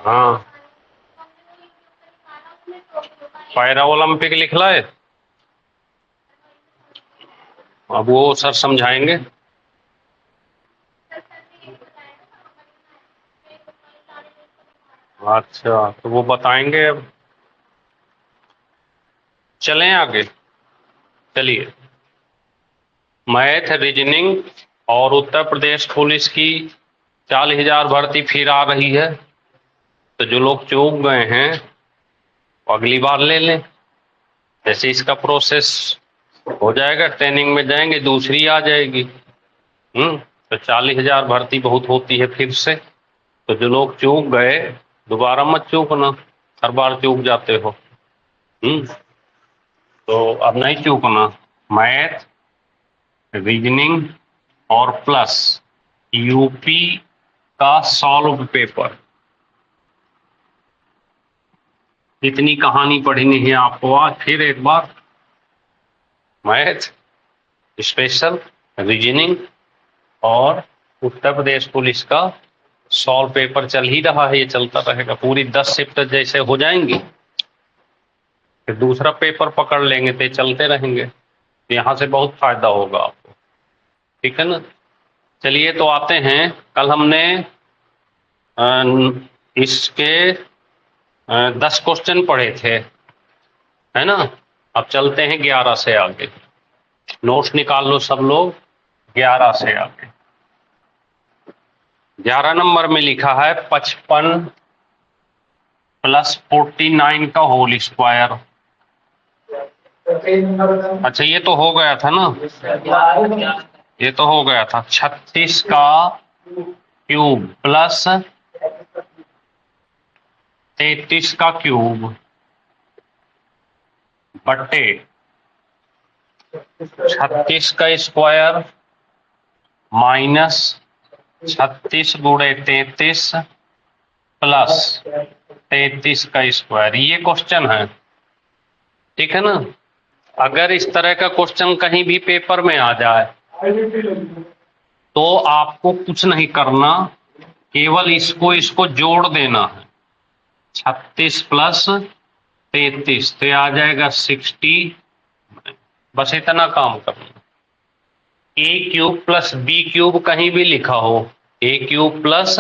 हाँ, para Olympic लिखला है। अब वो सर समझाएंगे। अच्छा, तो वो बताएंगे अब। चलें आगे। चलिए, मैथ, रीजनिंग और उत्तर प्रदेश पुलिस की 40,000 भर्ती फिर आ रही है। तो जो लोग चूक गए हैं वो अगली बार ले लें। जैसे इसका प्रोसेस हो जाएगा, ट्रेनिंग में जाएंगे, दूसरी आ जाएगी। तो 40,000 भर्ती बहुत होती है फिर से। तो जो लोग चूक गए दोबारा मत चूकना, हर बार चूक जाते हो। तो अब नहीं चूकना। मैथ, रीजनिंग और प्लस यूपी का सॉल्व पेपर। इतनी कहानी पढ़नी है आपको आज फिर एक बार। मैथ, स्पेशल, रीजनिंग और उत्तर प्रदेश पुलिस का सॉल्व पेपर चल ही रहा है, ये चलता रहेगा। पूरी 10 शिफ्ट जैसे हो जाएंगी, फिर दूसरा पेपर पकड़ लेंगे, तो चलते रहेंगे। यहाँ से बहुत फायदा होगा आपको, ठीक है ना। चलिए, तो आते हैं। कल हमने इसके 10 क्वेश्चन पढ़े थे, है ना। अब चलते हैं 11 से आगे। नोट्स निकाल लो सब लोग। 11 से आगे 11 नंबर में लिखा है 55 + 49 का होल स्क्वायर। अच्छा, ये तो हो गया था ना, ये तो हो गया था। 36 का क्यूब प्लस 33 का क्यूब बट्टे 36 का स्क्वायर माइनस 36 गुणे 33 प्लस 33 का स्क्वायर। ये क्वेश्चन है, ठीक है ना। अगर इस तरह का क्वेश्चन कहीं भी पेपर में आ जाए तो आपको कुछ नहीं करना, केवल इसको जोड़ देना है। 36 + 33 तो आ जाएगा 60। बस इतना काम करना। ए क्यूब प्लस बी क्यूब कहीं भी लिखा हो, ए क्यूब प्लस,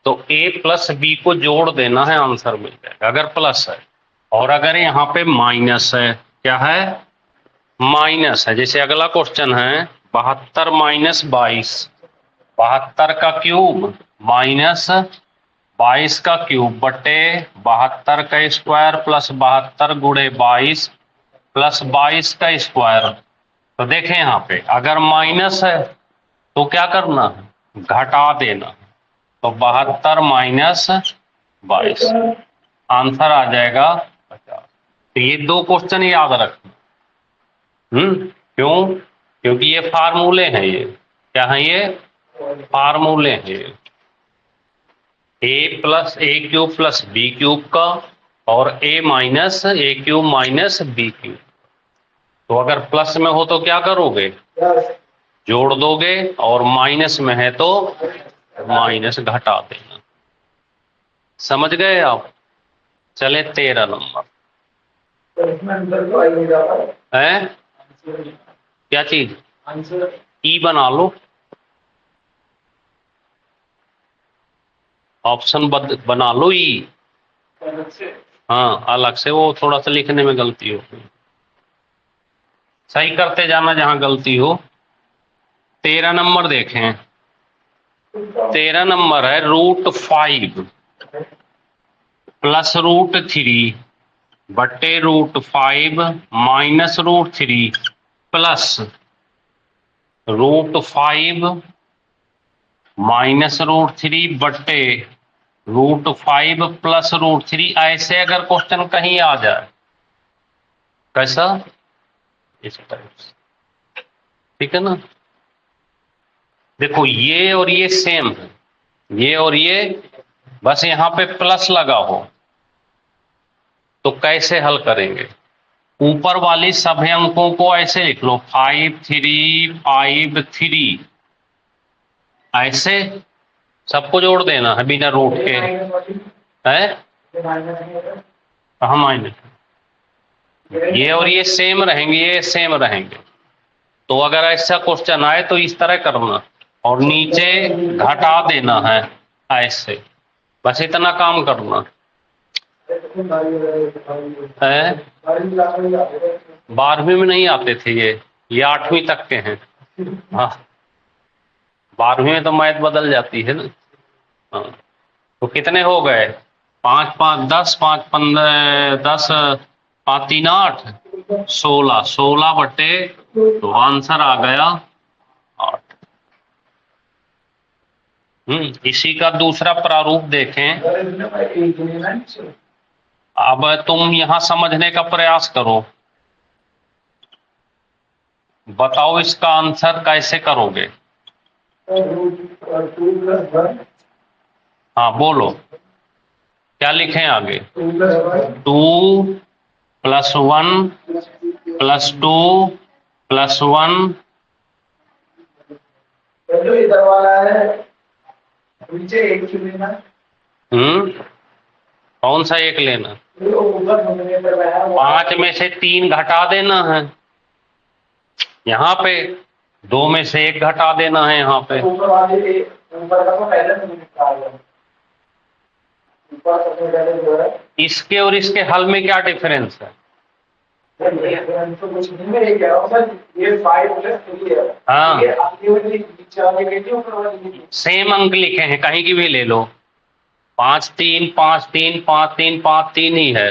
तो ए प्लस बी को जोड़ देना है, आंसर मिल जाएगा अगर प्लस है। और अगर यहाँ पे माइनस है, क्या है, माइनस है। जैसे अगला क्वेश्चन है 72 - 22, 72 का क्यूब माइनस 22 का क्यूब बटे 72 का स्क्वायर प्लस 72 गुणे 22 प्लस 22 का स्क्वायर। तो देखें यहाँ पे अगर माइनस है तो क्या करना है, घटा देना। तो 72 - 22, आंसर आ जाएगा 50। तो ये 2 क्वेश्चन याद रखें। क्यों? क्योंकि ये फार्मूले हैं। ये क्या है, ये फार्मूले हैं। ए क्यूब प्लस बी क्यूब का और ए माइनस ए क्यूब माइनस बी क्यूब। तो अगर प्लस में हो तो क्या करोगे, जोड़ दोगे, और माइनस में है तो माइनस घटा देना। समझ गए आप। चले 13 नंबर है, क्या चीज, ई बना लो, ऑप्शन बना लो ई। हाँ, अलग से, वो थोड़ा सा लिखने में गलती हो, सही करते जाना जहां गलती हो। 13 नंबर देखें। 13 नंबर है √5 + √3 बटे √5 माइनस √3 प्लस √5 माइनस √3 बटे √5 प्लस √3। ऐसे अगर क्वेश्चन कहीं आ जाए, कैसा, इस टाइप से, ठीक है ना। देखो ये और ये सेम है, ये और ये, बस यहाँ पे प्लस लगा हो। तो कैसे हल करेंगे, ऊपर वाली सभी अंकों को ऐसे लिख लो, 5 3 5 3 ऐसे, सबको जोड़ देना है बिना रूट के। है कहाँ माइनस? ये और ये सेम रहेंगे, ये सेम रहेंगे। तो अगर ऐसा क्वेश्चन आए तो इस तरह करना और नीचे घटा देना है ऐसे, बस इतना काम करना है। 12वीं में नहीं आते थे ये 8वीं तक के हैं। हाँ 12वीं में तो मैथ बदल जाती है ना। हाँ तो कितने हो गए? 5 5 10, 5 15 10, 5 3 8, 16, 16 बटे, तो आंसर आ गया 8। इसी का दूसरा प्रारूप देखें। अब तुम यहां समझने का प्रयास करो, बताओ इसका आंसर कैसे करोगे। हाँ बोलो क्या लिखें आगे? 2 + 1 + 2 + 1। जो इधर वाला है नीचे एक ही लेना। कौन सा एक लेना? जो ऊपर घूमने पर है 5 में से 3 घटा देना है यहाँ पे, 2 में से 1 घटा देना है यहाँ पे। ऊपर वाले ऊपर का तो पहले से निकाल दिया। ऊपर सबसे पहले जो है इसके और इसके हल में क्या डिफरेंस है? तो कुछ नहीं मैं ये कह रहा हूँ सर, ये 5 + 3 है। हाँ ये आगे वाली नीचे वाले के लिए ऊपर वाले सेम अंक लिखे हैं, कहीं की भी ले लो। 5 3 5 3 5 3 5 3 ही है,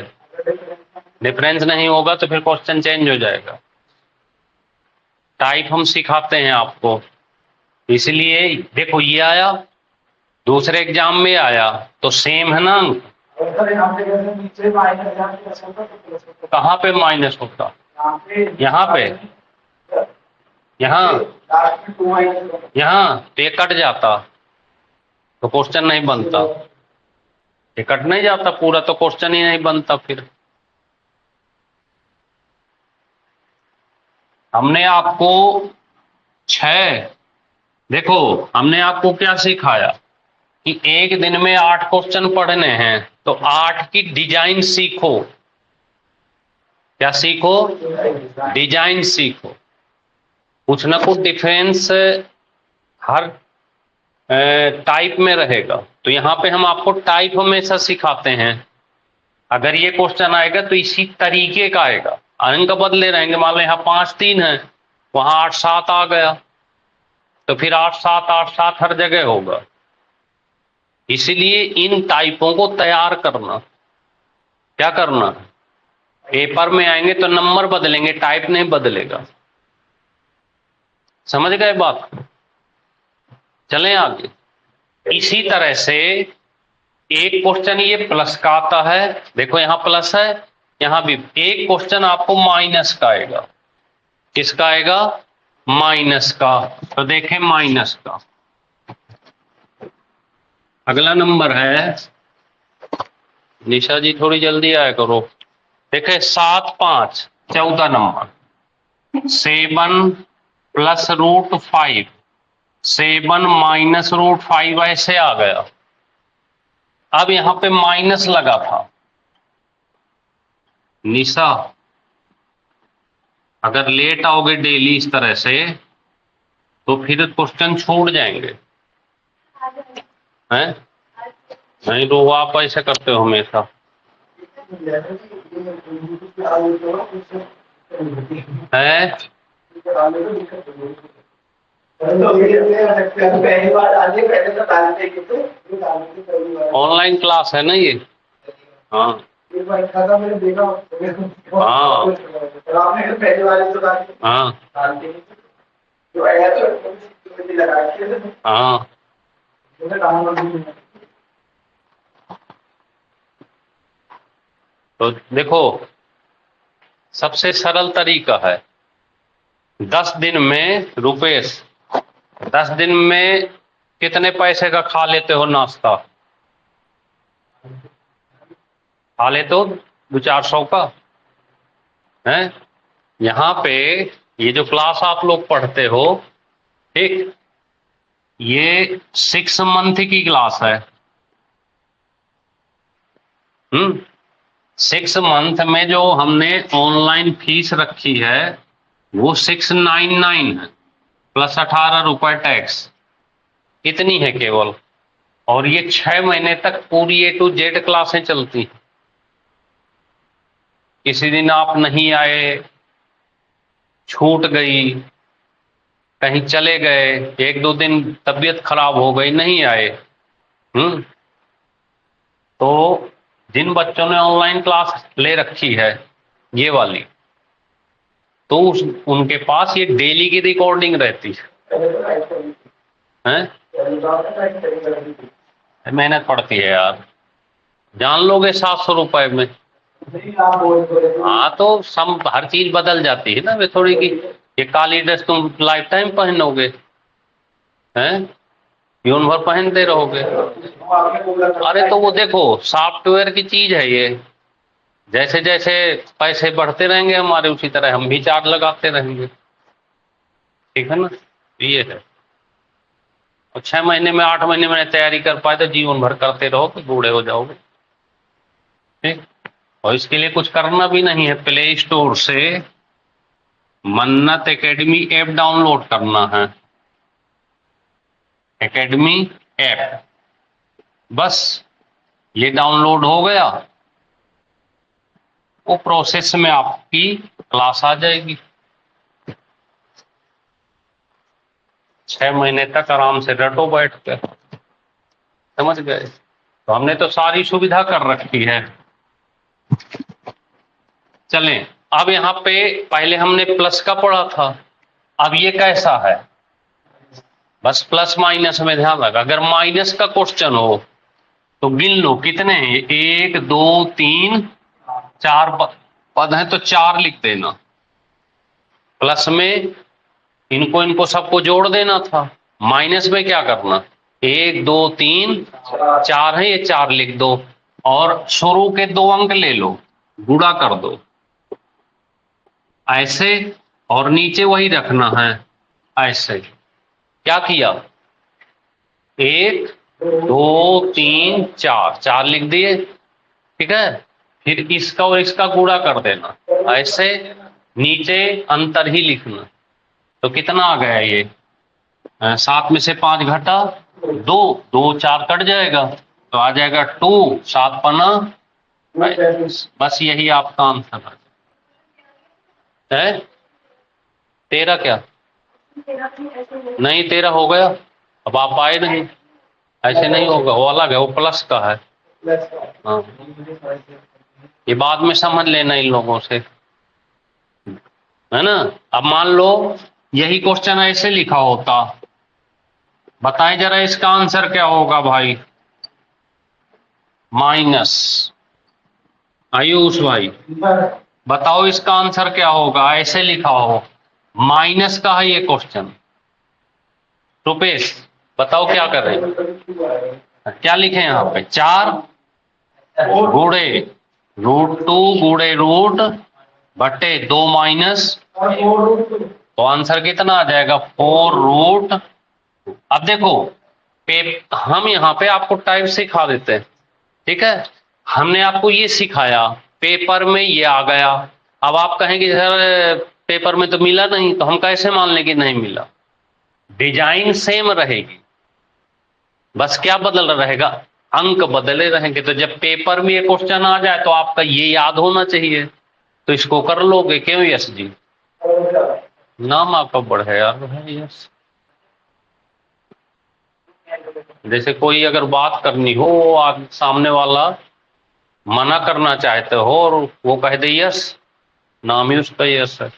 डिफरेंस नहीं होगा तो फिर क्वेश्चन चेंज हो जाएगा। टाइप हम सिखाते हैं आपको, इसलिए देखो ये आया, दूसरे एग्जाम में आया तो सेम है ना अंक। सर यहाँ पे जैसे नीचे माइनस यहाँ पे प्लस होता तो प्लस होता। कहाँ पे माइनस होता? यहाँ पे, यहाँ लास्ट में 2 माइनस होता। यहाँ तो ये कट जाता तो क्वेश्चन नहीं बनता, ये कट नहीं जाता पूरा तो क्वेश्चन ही नहीं बनता। फिर हमने आपको 6, देखो हमने आपको क्या सिखाया कि एक दिन में 8 क्वेश्चन पढ़ने हैं तो 8 की डिजाइन सीखो। क्या सीखो? डिजाइन सीखो। कुछ ना कुछ डिफरेंस हर टाइप में रहेगा, तो यहाँ पे हम आपको टाइप हमेशा सिखाते हैं। अगर ये क्वेश्चन आएगा तो इसी तरीके का आएगा, अंक बदले रहेंगे। मान लो यहाँ 5 3 है, वहां 8 7 आ गया, तो फिर 8 7 8 7 हर जगह होगा। इसलिए इन टाइपों को तैयार करना, क्या करना, पेपर में आएंगे तो नंबर बदलेंगे, टाइप नहीं बदलेगा। समझ गए बात? चलें आगे। इसी तरह से एक क्वेश्चन ये प्लस का आता है, देखो यहां प्लस है, यहां भी एक क्वेश्चन आपको माइनस का आएगा। किसका आएगा? माइनस का। तो देखें माइनस का अगला नंबर है, निशा जी थोड़ी जल्दी आया करो। देखे 7 5 14 नंबर, 7 + √5, 7 - √5 ऐसे आ गया। अब यहां पे माइनस लगा था। निशा अगर लेट आओगे डेली इस तरह से तो फिर क्वेश्चन छूट जाएंगे, हैं? नहीं तो आप ऐसे करते हो हमेशा। है पहली बार आगे पहले तो डालते ऑनलाइन क्लास है ना ये। हाँ एक बार खाता मैंने देखा। हाँ आपने तो पहले वाले तो हाँ डालते जो आया तो लगा के हाँ। तो देखो सबसे सरल तरीका है, 10 दिन में रुपेश 10 दिन में कितने पैसे का खा लेते हो नाश्ता? खा लेते हो 200-400 का, है? यहाँ पे ये जो क्लास आप लोग पढ़ते हो, ठीक, ये 6 मंथ की क्लास है। 6 मंथ में जो हमने ऑनलाइन फीस रखी है वो 699 है, प्लस 18 रुपए टैक्स, इतनी है केवल। और ये 6 महीने तक पूरी A to Z क्लासें चलती हैं। किसी दिन आप नहीं आए, छूट गई, कहीं चले गए, 1-2 दिन तबीयत खराब हो गई, नहीं आए, तो जिन बच्चों ने ऑनलाइन क्लास ले रखी है ये वाली, तो उनके पास ये डेली की रिकॉर्डिंग रहती है। मेहनत पड़ती है यार, जान लोगे 700 रुपए में। हाँ तो सब हर चीज बदल जाती है ना वे थोड़ी की, ये काली ड्रेस तुम लाइफ टाइम पहनोगे, हैं जीवन भर पहनते रहोगे। अरे तो वो देखो सॉफ्टवेयर की चीज है ये, जैसे जैसे पैसे बढ़ते रहेंगे हमारे उसी तरह हम भी चार्ज लगाते रहेंगे, ठीक है ना। ये है, और 6 महीने में 8 महीने में तैयारी कर पाए तो जीवन भर करते रहो तो बूढ़े हो जाओगे, ठीक। और इसके लिए कुछ करना भी नहीं है, प्ले स्टोर से मन्नत एकेडमी ऐप डाउनलोड करना है, एकेडमी ऐप, बस ये डाउनलोड हो गया, वो प्रोसेस में आपकी क्लास आ जाएगी। 6 महीने तक आराम से रटो बैठ कर, समझ गए। तो हमने तो सारी सुविधा कर रखी है। चलें, अब यहाँ पे पहले हमने प्लस का पढ़ा था, अब ये कैसा है, बस प्लस माइनस में ध्यान रखा। अगर माइनस का क्वेश्चन हो तो गिन लो कितने हैं, 1 2 3 4 पद हैं तो 4 लिख देना। प्लस में इनको इनको सबको जोड़ देना था, माइनस में क्या करना, 1 2 3 4 है, ये 4 लिख दो, और शुरू के 2 अंक ले लो, गुणा कर दो ऐसे, और नीचे वही रखना है ऐसे। क्या किया, 1 2 3 4, 4 लिख दिए, ठीक है। फिर इसका और इसका गुणा कर देना ऐसे, नीचे अंतर ही लिखना। तो कितना आ गया ये, 7 में से 5 घटा 2, 2 4 कट जाएगा तो आ जाएगा 2, 7 पना, बस यही आपका आंसर है। 13 क्या, नहीं 13 हो गया, अब आप आए नहीं, ऐसे नहीं होगा, वो अलग है, वो प्लस का है। हाँ, ये बाद में समझ लेना इन लोगों से, है ना। अब मान लो यही क्वेश्चन ऐसे लिखा होता, बताएं जरा इसका आंसर क्या होगा भाई, माइनस, आयुष भाई बताओ इसका आंसर क्या होगा, ऐसे लिखा हो, माइनस का है ये क्वेश्चन। रुपेश बताओ क्या कर रहे हैं, क्या लिखे यहाँ पे, 4 गुणे √2 गुणे रूट बटे 2 माइनस, तो आंसर कितना आ जाएगा, 4 √। अब देखो हम यहाँ पे आपको टाइप सिखा देते हैं, ठीक है। हमने आपको ये सिखाया, पेपर में ये आ गया, अब आप कहेंगे सर पेपर में तो मिला नहीं, तो हम कैसे मान लें कि नहीं मिला, डिजाइन सेम रहेगी, बस क्या बदल रहेगा, अंक बदले रहेंगे। तो जब पेपर में ये क्वेश्चन आ जाए तो आपका ये याद होना चाहिए, तो इसको कर लोगे, क्यों यश जी, नाम आपका बढ़े यार यश। जैसे कोई अगर बात करनी हो, आप सामने वाला मना करना चाहते हो और वो कह दे यस, नाम ही उसका यस है।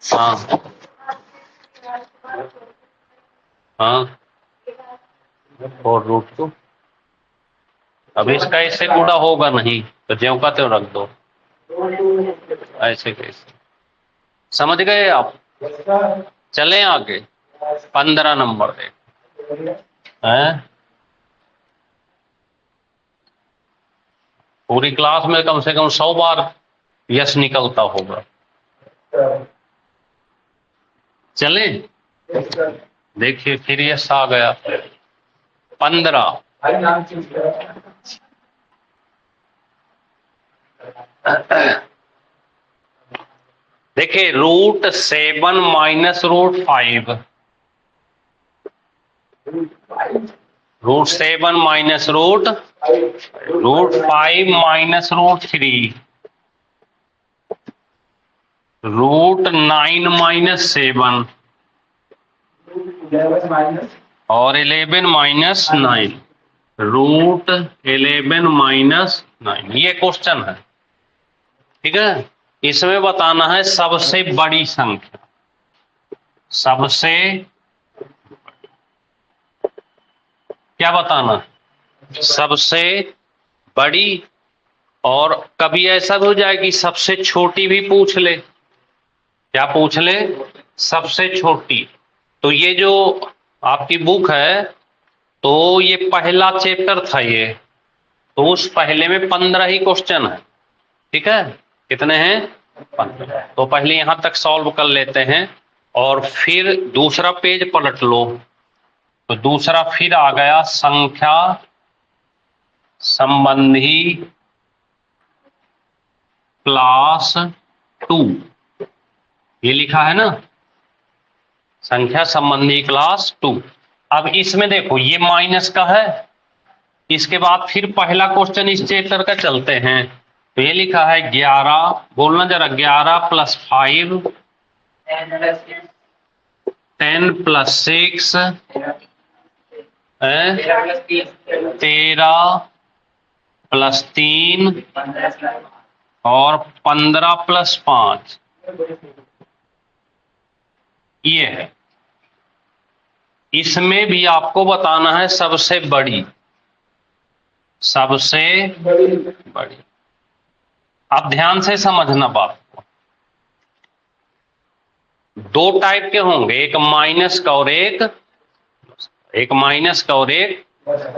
हाँ हाँ, और √2, अब इसका इससे गुणा होगा नहीं तो ज्यों का त्यों रख दो, ऐसे कैसे, समझ गए आप। चलें आगे, 15 नंबर हैं, पूरी क्लास में कम से कम 100 बार यस निकलता होगा। चले? Yes, sir. देखिए फिर ये आ गया 15। I नाम चेंज किया। देखिए √7 minus √5, √7 minus √5 minus √3, √9 minus 7 11 minus और 11 माइनस 9, √11 माइनस 9, ये क्वेश्चन है। ठीक है, इसमें बताना है सबसे बड़ी संख्या, सबसे क्या बताना, सबसे बड़ी। और कभी ऐसा भी हो जाए कि सबसे छोटी भी पूछ ले, क्या पूछ ले, सबसे छोटी। तो ये जो आपकी बुक है, तो ये पहला चैप्टर था ये, तो उस पहले में 15 ही क्वेश्चन है। ठीक है, कितने हैं, 15। तो पहले यहां तक सॉल्व कर लेते हैं और फिर दूसरा पेज पलट लो। तो दूसरा फिर आ गया संख्या संबंधी क्लास 2, ये लिखा है ना, संख्या संबंधी क्लास 2। अब इसमें देखो ये माइनस का है, इसके बाद फिर पहला क्वेश्चन इस चैप्टर का चलते हैं। तो ये लिखा है 11, बोलना जरा, 11 + 5, 10 + 6, 13 + 3 और 15 + 5, ये है। इसमें भी आपको बताना है सबसे बड़ी, सबसे बड़ी। अब ध्यान से समझना बात को, दो टाइप के होंगे, एक माइनस का और एक माइनस का और एक,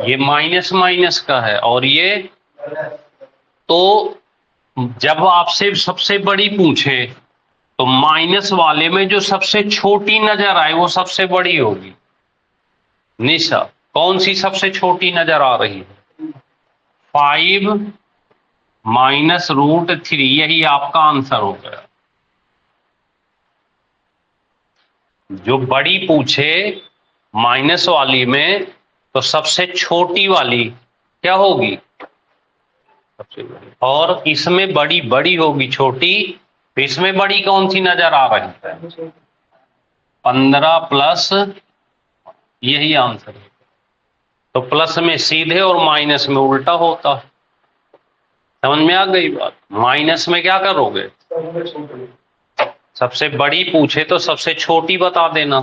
ये माइनस माइनस का है और ये। तो जब आपसे सबसे बड़ी पूछे तो माइनस वाले में जो सबसे छोटी नजर आए वो सबसे बड़ी होगी। निशा, कौन सी सबसे छोटी नजर आ रही है? 5 माइनस √3, यही आपका आंसर हो गया। जो बड़ी पूछे माइनस वाली में तो सबसे छोटी वाली क्या होगी, सबसे बड़ी। और इसमें बड़ी बड़ी होगी छोटी, तो इसमें बड़ी कौन सी नजर आ रही है? 15 प्लस, यही आंसर है। तो प्लस में सीधे और माइनस में उल्टा होता है। समझ में आ गई बात? माइनस में क्या करोगे, सबसे बड़ी पूछे तो सबसे छोटी बता देना।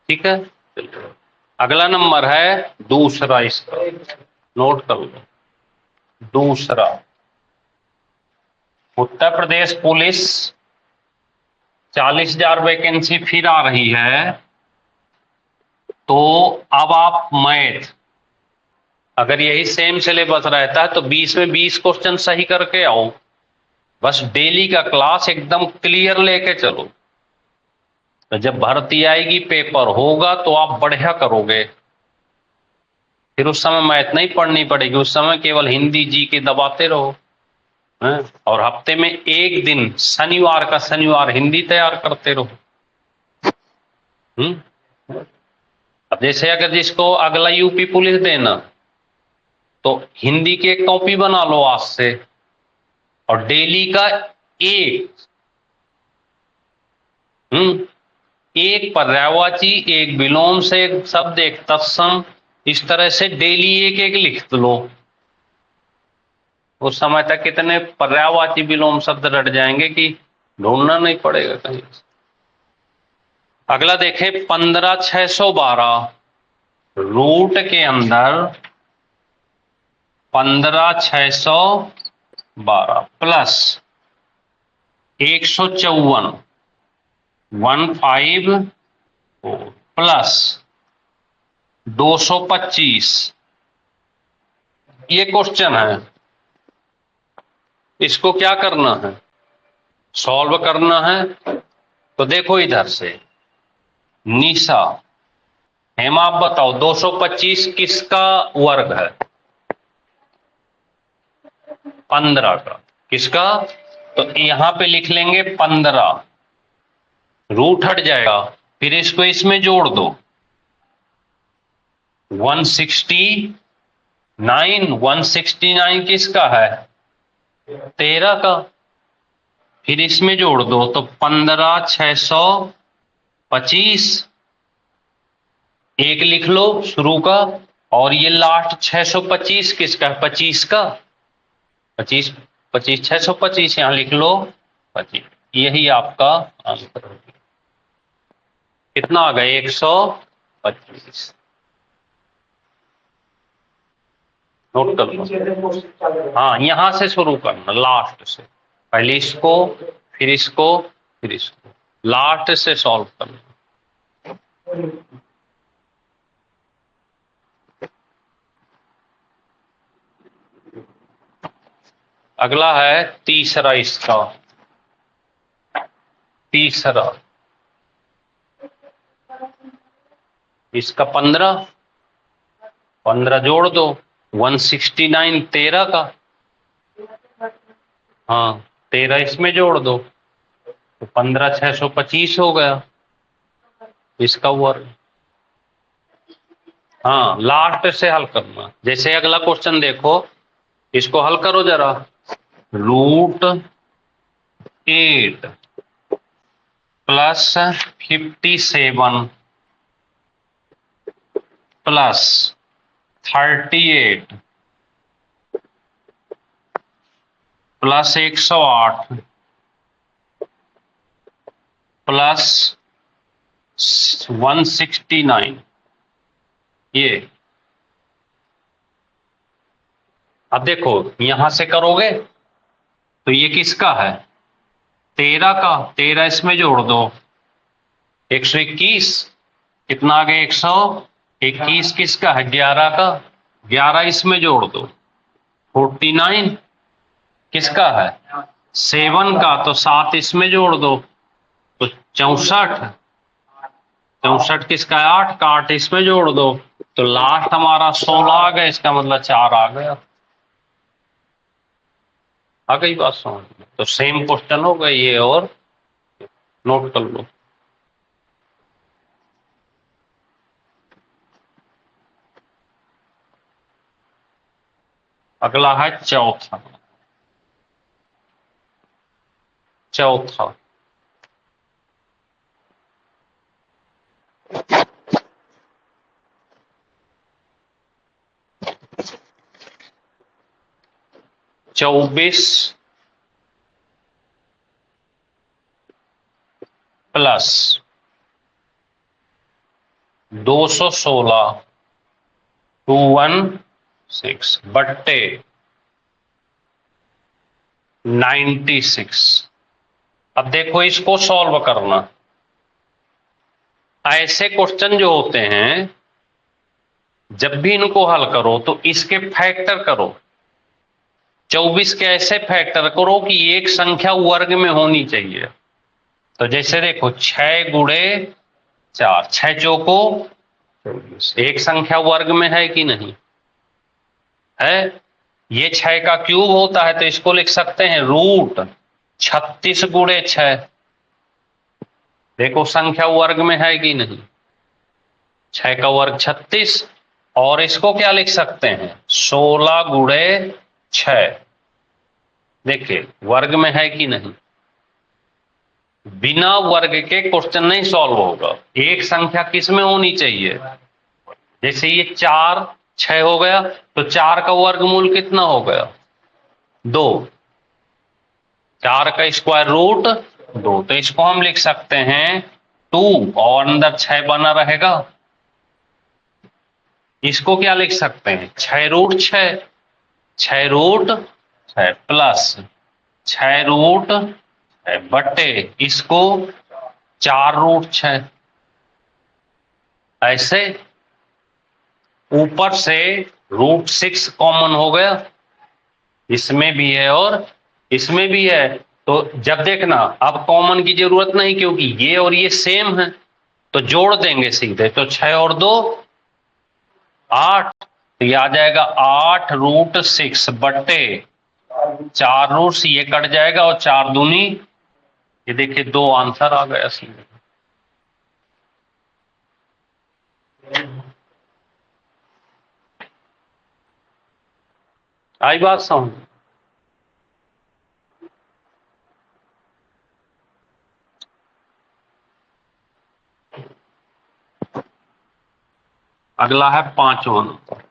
ठीक है, अगला नंबर है दूसरा, इसका नोट कर लो। दूसरा, उत्तर प्रदेश पुलिस 40,000 वैकेंसी फिर आ रही है। तो अब आप मैथ, अगर यही सेम सिलेबस रहता है तो 20 में 20 क्वेश्चन सही करके आओ। बस डेली का क्लास एकदम क्लियर लेके चलो, तो जब भर्ती आएगी पेपर होगा तो आप बढ़िया करोगे। फिर उस समय मैथ नहीं पढ़नी पड़ेगी, उस समय केवल हिंदी जी के दबाते रहो। हैं? और हफ्ते में एक दिन शनिवार का शनिवार हिंदी तैयार करते रहो। अब जैसे अगर जिसको अगला यूपी पुलिस देना, तो हिंदी की एक कॉपी बना लो आज से, और डेली का एक पर्यायवाची, एक विलोम से, एक शब्द, एक तत्सम, इस तरह से डेली एक एक लिख लो। उस समय तक कितने पर्यायवाची विलोम शब्द रट जाएंगे कि ढूंढना नहीं पड़ेगा कहीं। अगला देखें 15,612, रूट के अंदर 15,612 प्लस 154 154 प्लस 225, ये क्वेश्चन है। इसको क्या करना है, सॉल्व करना है तो देखो इधर से, निशा, हेमा, आप बताओ 225 किसका वर्ग है? 15 का। किसका? तो यहां पे लिख लेंगे 15, रूट हट जाएगा, फिर इसको इसमें जोड़ दो, 169 किसका है? 13 का। फिर इसमें जोड़ दो तो 15 625, एक लिख लो शुरू का, और ये लास्ट 625 किसका है? 25 का। 25 25 625 यहां लिख लो 25, यही आपका आंसर हो गया। कितना आ गया? 125। नोट कर लो। हाँ, यहां से शुरू करना, लास्ट से, पहले इसको, फिर इसको, फिर इसको, लास्ट से सॉल्व करना। अगला है तीसरा, इसका तीसरा, इसका 15 जोड़ दो, 169 13 का, हाँ 13 इसमें जोड़ दो तो 15 625 हो गया इसका वर्ग। हाँ, लास्ट से हल करना। जैसे अगला क्वेश्चन देखो, इसको हल करो जरा। √8 + 57 + 38 + 108 + 169, ये अब देखो यहां से करोगे तो ये किसका है? 13 का। 13 इसमें जोड़ दो, 121, कितना आ गया? 121 किसका है? 11 का। 11 इसमें जोड़ दो, 49 किसका है? 7 का, तो 7 इसमें जोड़ दो तो 64, 64 किसका है? 8 का। 8 इसमें जोड़ दो तो लास्ट हमारा 16 आ गया, इसका मतलब 4 आ गया। आ गई बात समझ में? तो सेम क्वेश्चन हो गए ये, और नोट कर लो। अगला है चौथा। चौथा, +24 +216 216 बट्टे 96। अब देखो इसको सॉल्व करना। ऐसे क्वेश्चन जो होते हैं, जब भी इनको हल करो तो इसके फैक्टर करो। 24 के ऐसे फैक्टर करो कि एक संख्या वर्ग में होनी चाहिए। तो जैसे देखो 6 गुणे 4, 6 चौको 24, एक संख्या वर्ग में है कि नहीं है? ये 6 का क्यूब होता है तो इसको लिख सकते हैं √36 गुणे 6। देखो संख्या वर्ग में है कि नहीं? 6 का वर्ग 36, और इसको क्या लिख सकते हैं? 16 गुणे 6। देखिए वर्ग में है कि नहीं? बिना वर्ग के क्वेश्चन नहीं सॉल्व होगा। एक संख्या किस में होनी चाहिए? जैसे ये 4 6 हो गया तो 4 का वर्गमूल कितना हो गया? 2। 4 का स्क्वायर रूट 2, तो इसको हम लिख सकते हैं 2, और अंदर 6 बना रहेगा। इसको क्या लिख सकते हैं? 6√6, 6√6 प्लस 6√6 बटे इसको 4√6। ऐसे ऊपर से √6 कॉमन हो गया, इसमें भी है और इसमें भी है, तो जब देखना अब कॉमन की जरूरत नहीं, क्योंकि ये और ये सेम है, तो जोड़ देंगे सीधे। तो 6 और 2 8, तो ये आ जाएगा 8√6 बट्टे 4 रूट्स, ये कट जाएगा और 4 दूनी, ये देखिए 2 आंसर आ गया सीधे। आई बात समझ? अगला है 5वां नंबर।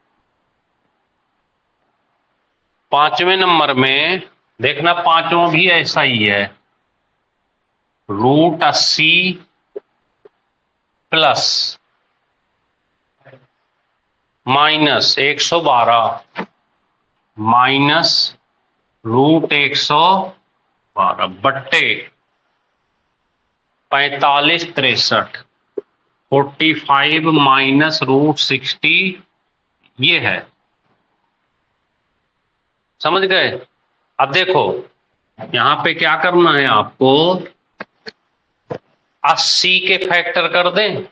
5वें नंबर में देखना, 5वां भी ऐसा ही है, √80 प्लस माइनस 112 माइनस √112 बट्टे 45 63 45 माइनस √60, ये है। समझ गए? अब देखो यहां पे क्या करना है आपको, 80 के फैक्टर कर दें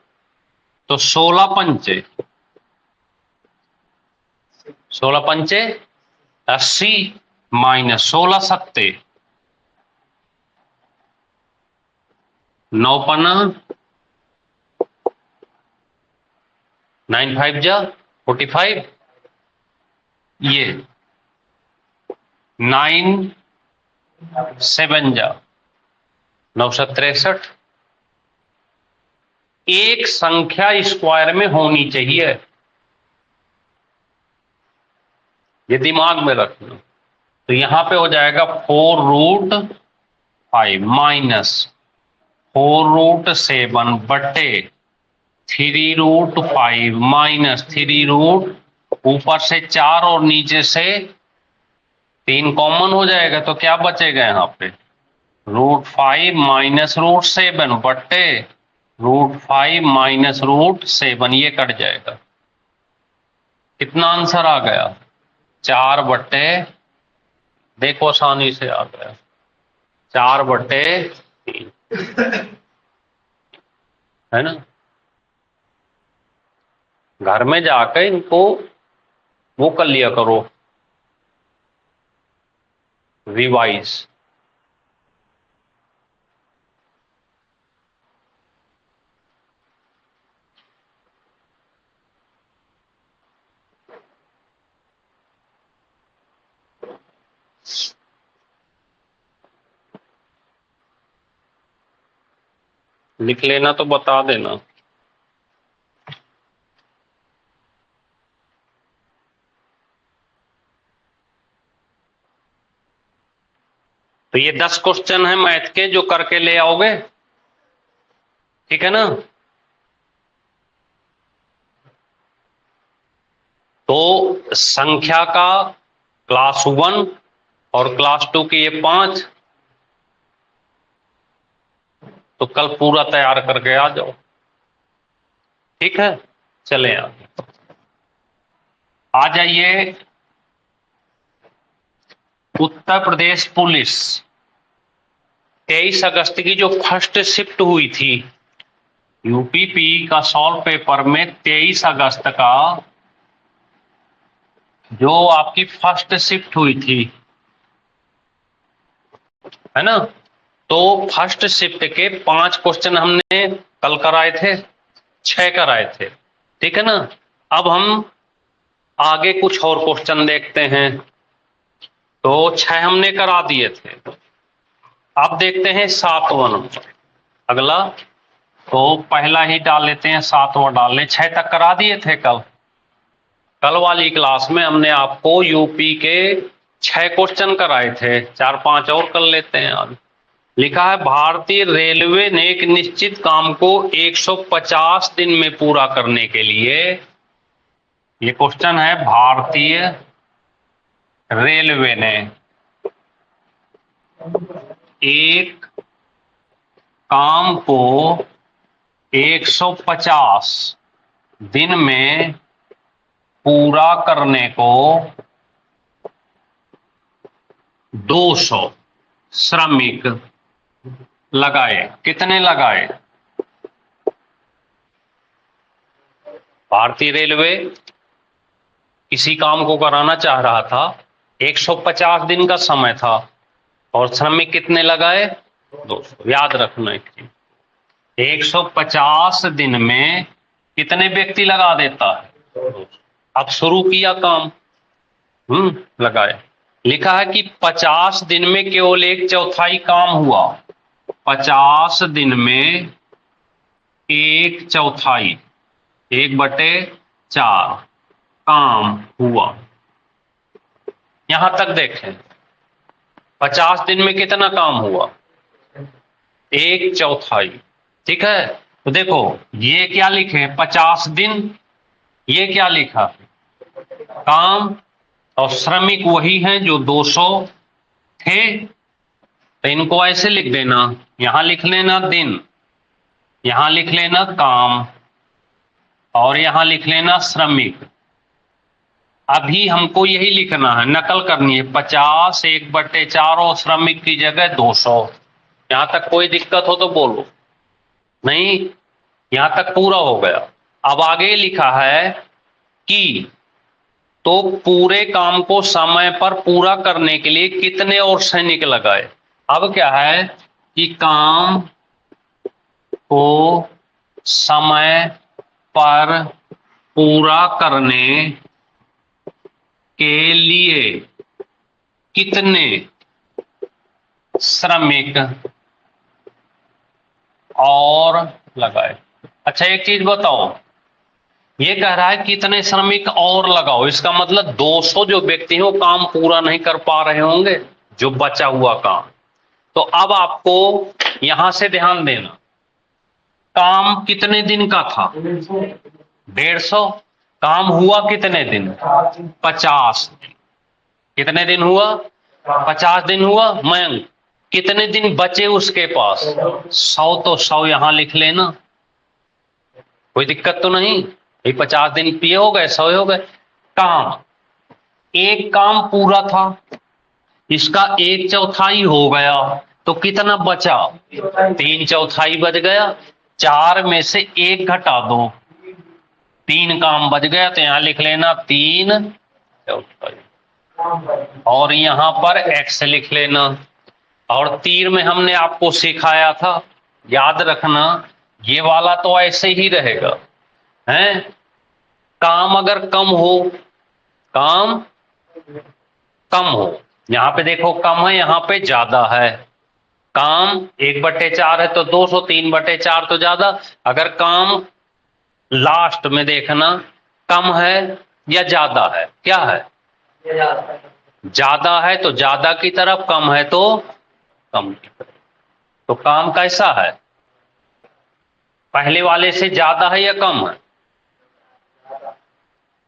तो 16 पंचे 80 माइनस 16 सत्ते 9 पन्ना 9 5 जा 45, ये 9 7 जा 963। एक संख्या स्क्वायर में होनी चाहिए, ये दिमाग में रखना। तो यहां पे हो जाएगा 4√5 माइनस 4√7 बट्टे 3√5 माइनस 3 ऊपर से 4 और नीचे से 3 कॉमन हो जाएगा, तो क्या बचेगा यहाँ पे, √5 माइनस √7 बट्टे √5 माइनस √7, ये कट जाएगा। कितना आंसर आ गया, 4 बट्टे, देखो आसानी से आ गया 4/3, है ना। घर में जाकर इनको वो कर लिया करो, रिवाइज। लिख लेना तो बता देना। तो ये 10 क्वेश्चन है मैथ के जो करके ले आओगे, ठीक है ना। तो संख्या का क्लास 1 और क्लास 2 के ये 5, तो कल पूरा तैयार करके आ जाओ, ठीक है। चले आगे आ जाइए। उत्तर प्रदेश पुलिस 23 अगस्त की जो फर्स्ट शिफ्ट हुई थी यूपीपी का सॉल्व पेपर में, 23 अगस्त का जो आपकी फर्स्ट शिफ्ट हुई थी, है ना। तो फर्स्ट शिफ्ट के 5 क्वेश्चन हमने कल कराए थे, 6 कराए थे, ठीक है ना। अब हम आगे कुछ और क्वेश्चन देखते हैं। तो 6 हमने करा दिए थे, अब देखते हैं 7वां नंबर अगला। तो पहला ही डाल लेते हैं, 7वां डाल लें। 6 तक करा दिए थे कल वाली क्लास में हमने आपको यूपी के 6 क्वेश्चन कराए थे, 4-5 और कर लेते हैं आज। लिखा है भारतीय रेलवे ने एक निश्चित काम को 150 दिन में पूरा करने के लिए, ये क्वेश्चन है, भारतीय रेलवे ने एक काम को 150 दिन में पूरा करने को 200 श्रमिक लगाए। कितने लगाए? भारतीय रेलवे किसी काम को कराना चाह रहा था, 150 दिन का समय था और श्रमिक कितने लगाए? 200। याद रखना एक चीज, 150 दिन में कितने व्यक्ति लगा देता है? 200। अब शुरू किया काम, लगाए। लिखा है कि 50 दिन में केवल 1/4 काम हुआ। 50 दिन में 1/4, 1/4 काम हुआ। यहां तक देखें, 50 दिन में कितना काम हुआ? 1/4। ठीक है, तो देखो ये क्या लिखे? 50 दिन। ये क्या लिखा? काम। और श्रमिक वही हैं जो 200 थे, तो इनको ऐसे लिख देना, यहां लिख लेना दिन, यहां लिख लेना काम, और यहां लिख लेना श्रमिक। अभी हमको यही लिखना है, नकल करनी है, 50 1/4 और श्रमिक की जगह 200। यहां तक कोई दिक्कत हो तो बोलो। नहीं, यहां तक पूरा हो गया। अब आगे लिखा है कि तो पूरे काम को समय पर पूरा करने के लिए कितने और सैनिक लगाए। अब क्या है कि काम को समय पर पूरा करने के लिए कितने श्रमिक और लगाए। अच्छा एक चीज बताओ, ये कह रहा है कितने श्रमिक और लगाओ, इसका मतलब 200 जो व्यक्ति हैं वो काम पूरा नहीं कर पा रहे होंगे, जो बचा हुआ काम। तो अब आपको यहां से ध्यान देना, काम कितने दिन का था? 150। काम हुआ कितने दिन? 50 दिन। कितने दिन हुआ? 50 दिन हुआ। मयंक, कितने दिन बचे उसके पास? 100। तो 100 यहां लिख लेना, कोई दिक्कत तो नहीं। 50 दिन पिए हो गए, 100 हो गए। काम, एक काम पूरा था, इसका 1/4 हो गया, तो कितना बचा? 3/4 बच गया। 4 में से 1 घटा दो, 3 काम बच गया, तो यहां लिख लेना 3/4। और यहां पर x लिख लेना। और तीर में हमने आपको सिखाया था, याद रखना, ये वाला तो ऐसे ही रहेगा हैं। काम अगर कम हो, काम कम हो, यहां पे देखो कम है, यहां पे ज्यादा है। काम 1/4 है तो 200, 3/4 तो ज्यादा। अगर काम लास्ट में देखना कम है या ज्यादा है, क्या है? ज्यादा है तो ज्यादा की तरफ, कम है तो कम की तरफ। तो काम कैसा है? पहले वाले से ज्यादा है या कम है?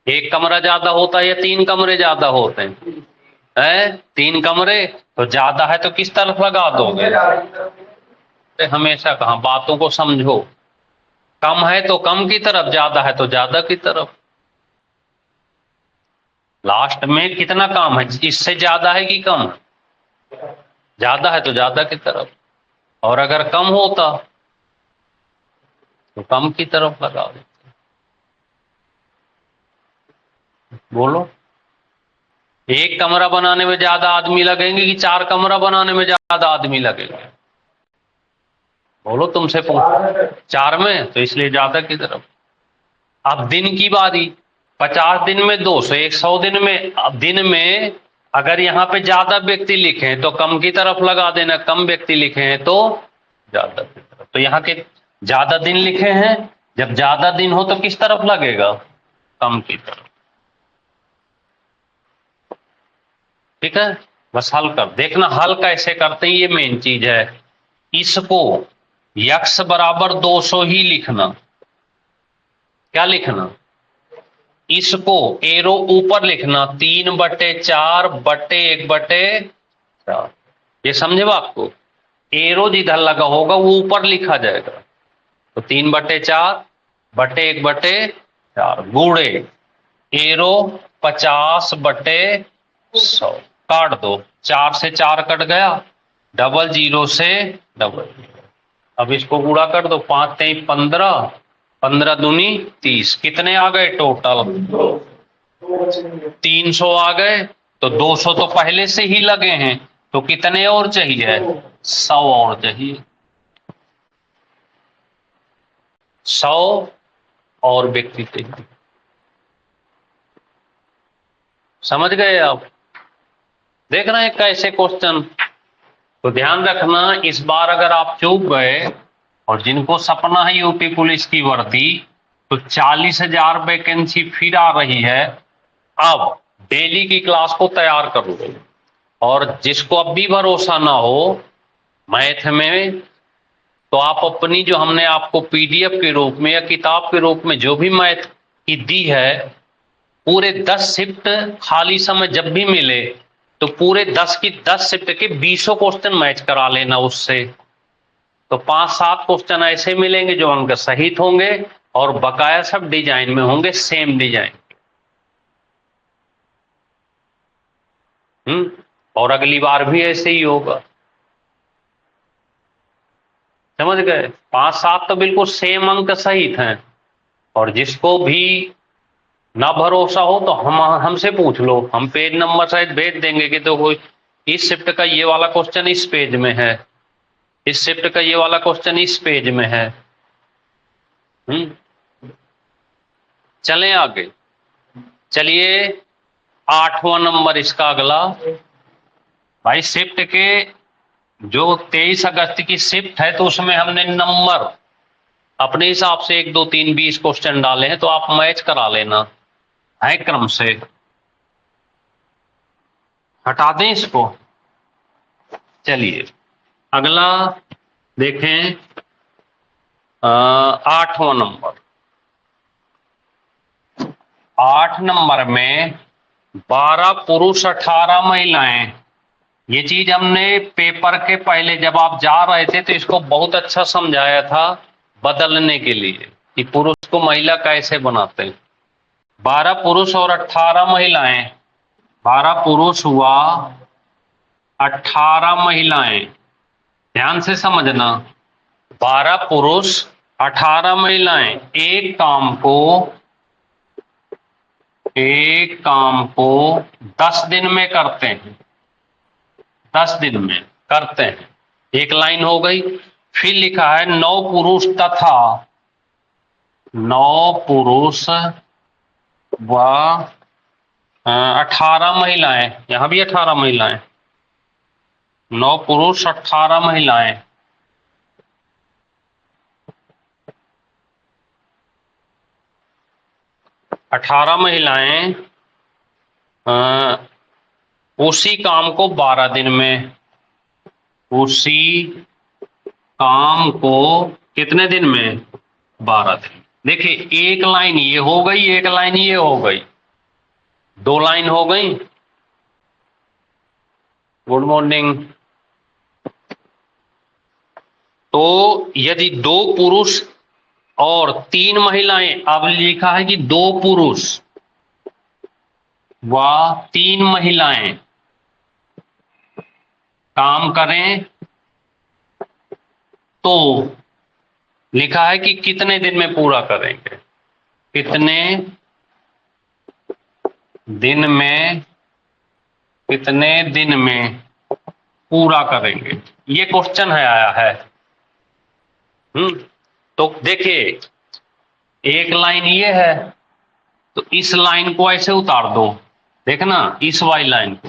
1 कमरा ज्यादा होता है या 3 कमरे ज्यादा होते हैं? 3 कमरे, तो ज्यादा है तो किस तरफ लगा दोगे? हमेशा कहा, बातों को समझो। कम है तो कम की तरफ, ज्यादा है तो ज्यादा की तरफ। लास्ट में कितना काम है, इससे ज्यादा है कि कम? ज्यादा है तो ज्यादा की तरफ। और अगर कम होता तो कम की तरफ लगा देते। बोलो, 1 कमरा बनाने में ज्यादा आदमी लगेंगे कि 4 कमरा बनाने में ज्यादा आदमी लगेंगे? बोलो, तुमसे पूछ। 4 में, तो इसलिए ज्यादा की तरफ। अब दिन की बारी, 50 दिन में 200, 100 दिन में। अब दिन में अगर यहाँ पे ज्यादा व्यक्ति लिखे हैं तो कम की तरफ लगा देना, कम व्यक्ति लिखे हैं तो ज्यादा की तरफ। तो यहाँ के ज्यादा दिन लिखे हैं, जब ज्यादा दिन हो तो किस तरफ लगेगा? कम की तरफ। ठीक है, बस हल कर देखना। हल कैसे करते हैं ये मेन चीज है। इसको x बराबर 200 ही लिखना। क्या लिखना? इसको एरो ऊपर लिखना, 3/4 बटे 1/4। ये समझे बात को? एरो जिधर लगा होगा वो ऊपर लिखा जाएगा। तो 3/4 बटे 1/4 गुणे एरो 50/100। काट दो, 4 से 4 कट गया, डबल जीरो से डबल जीरो। अब इसको गुणा कर दो, 5 3 15, 15 दूनी 30, कितने आ गए टोटल? 300 आ गए। तो 200 तो पहले से ही लगे हैं, तो कितने और चाहिए? 100 और चाहिए। 100 और व्यक्ति चाहिए। समझ गए आप? देख रहे हैं कैसे क्वेश्चन? तो ध्यान रखना, इस बार अगर आप चूक गए, और जिनको सपना है यूपी पुलिस की वर्दी, तो 40,000 वैकेंसी फिर आ रही है। अब डेली की क्लास को तैयार कर लो, और जिसको अब भी भरोसा ना हो मैथ में, तो आप अपनी जो हमने आपको पीडीएफ के रूप में या किताब के रूप में जो भी मैथ की दी है, पूरे 10 शिफ्ट खाली समय जब भी मिले तो पूरे 10 की 10 शिफ्ट के 20 क्वेश्चन मैच करा लेना उससे। तो 5-7 क्वेश्चन ऐसे मिलेंगे जो अंक सहित होंगे, और बकाया सब डिजाइन में होंगे, सेम डिजाइन। और अगली बार भी ऐसे ही होगा। समझ गए? 5-7 तो बिल्कुल सेम अंक सहित हैं, और जिसको भी ना भरोसा हो तो हमसे पूछ लो, हम पेज नंबर शायद भेज देंगे कि तो कोई इस शिफ्ट का ये वाला क्वेश्चन इस पेज में है, इस शिफ्ट का ये वाला क्वेश्चन इस पेज में है। चलें आगे। चलिए 8वां नंबर इसका अगला। भाई शिफ्ट के जो 23 अगस्त की शिफ्ट है, तो उसमें हमने नंबर अपने हिसाब से 1 2 3 20 क्वेश्चन डाले हैं, तो आप मैच करा लेना है क्रम से। हटा दें इसको। चलिए अगला देखें, 8वां नंबर। 8 नंबर में 12 पुरुष 18 महिलाएं। ये चीज हमने पेपर के पहले जब आप जा रहे थे तो इसको बहुत अच्छा समझाया था, बदलने के लिए कि पुरुष को महिला कैसे बनाते हैं। 12 पुरुष और 18 महिलाएं, 12 पुरुष हुआ, 18 महिलाएं। ध्यान से समझना, 12 पुरुष 18 महिलाएं एक काम को 10 दिन में करते हैं, 10 दिन में करते हैं। एक लाइन हो गई। फिर लिखा है 9 पुरुष तथा 9 पुरुष व 18 महिलाएं। यहां भी 18 महिलाएं, 9 पुरुष 18 महिलाएं। अठारह महिलाएं उसी काम को 12 दिन में, उसी काम को कितने दिन में? 12 दिन। देखिए एक लाइन ये हो गई, एक लाइन ये हो गई, 2 लाइन हो गई। Good morning. तो यदि 2 पुरुष और 3 महिलाएं, अब लिखा है कि 2 पुरुष व 3 महिलाएं काम करें, तो लिखा है कि कितने दिन में पूरा करेंगे, कितने दिन में, कितने दिन में पूरा करेंगे, ये क्वेश्चन है आया है। तो देखिए एक लाइन ये है, तो इस लाइन को ऐसे उतार दो, देखना इस वाली लाइन को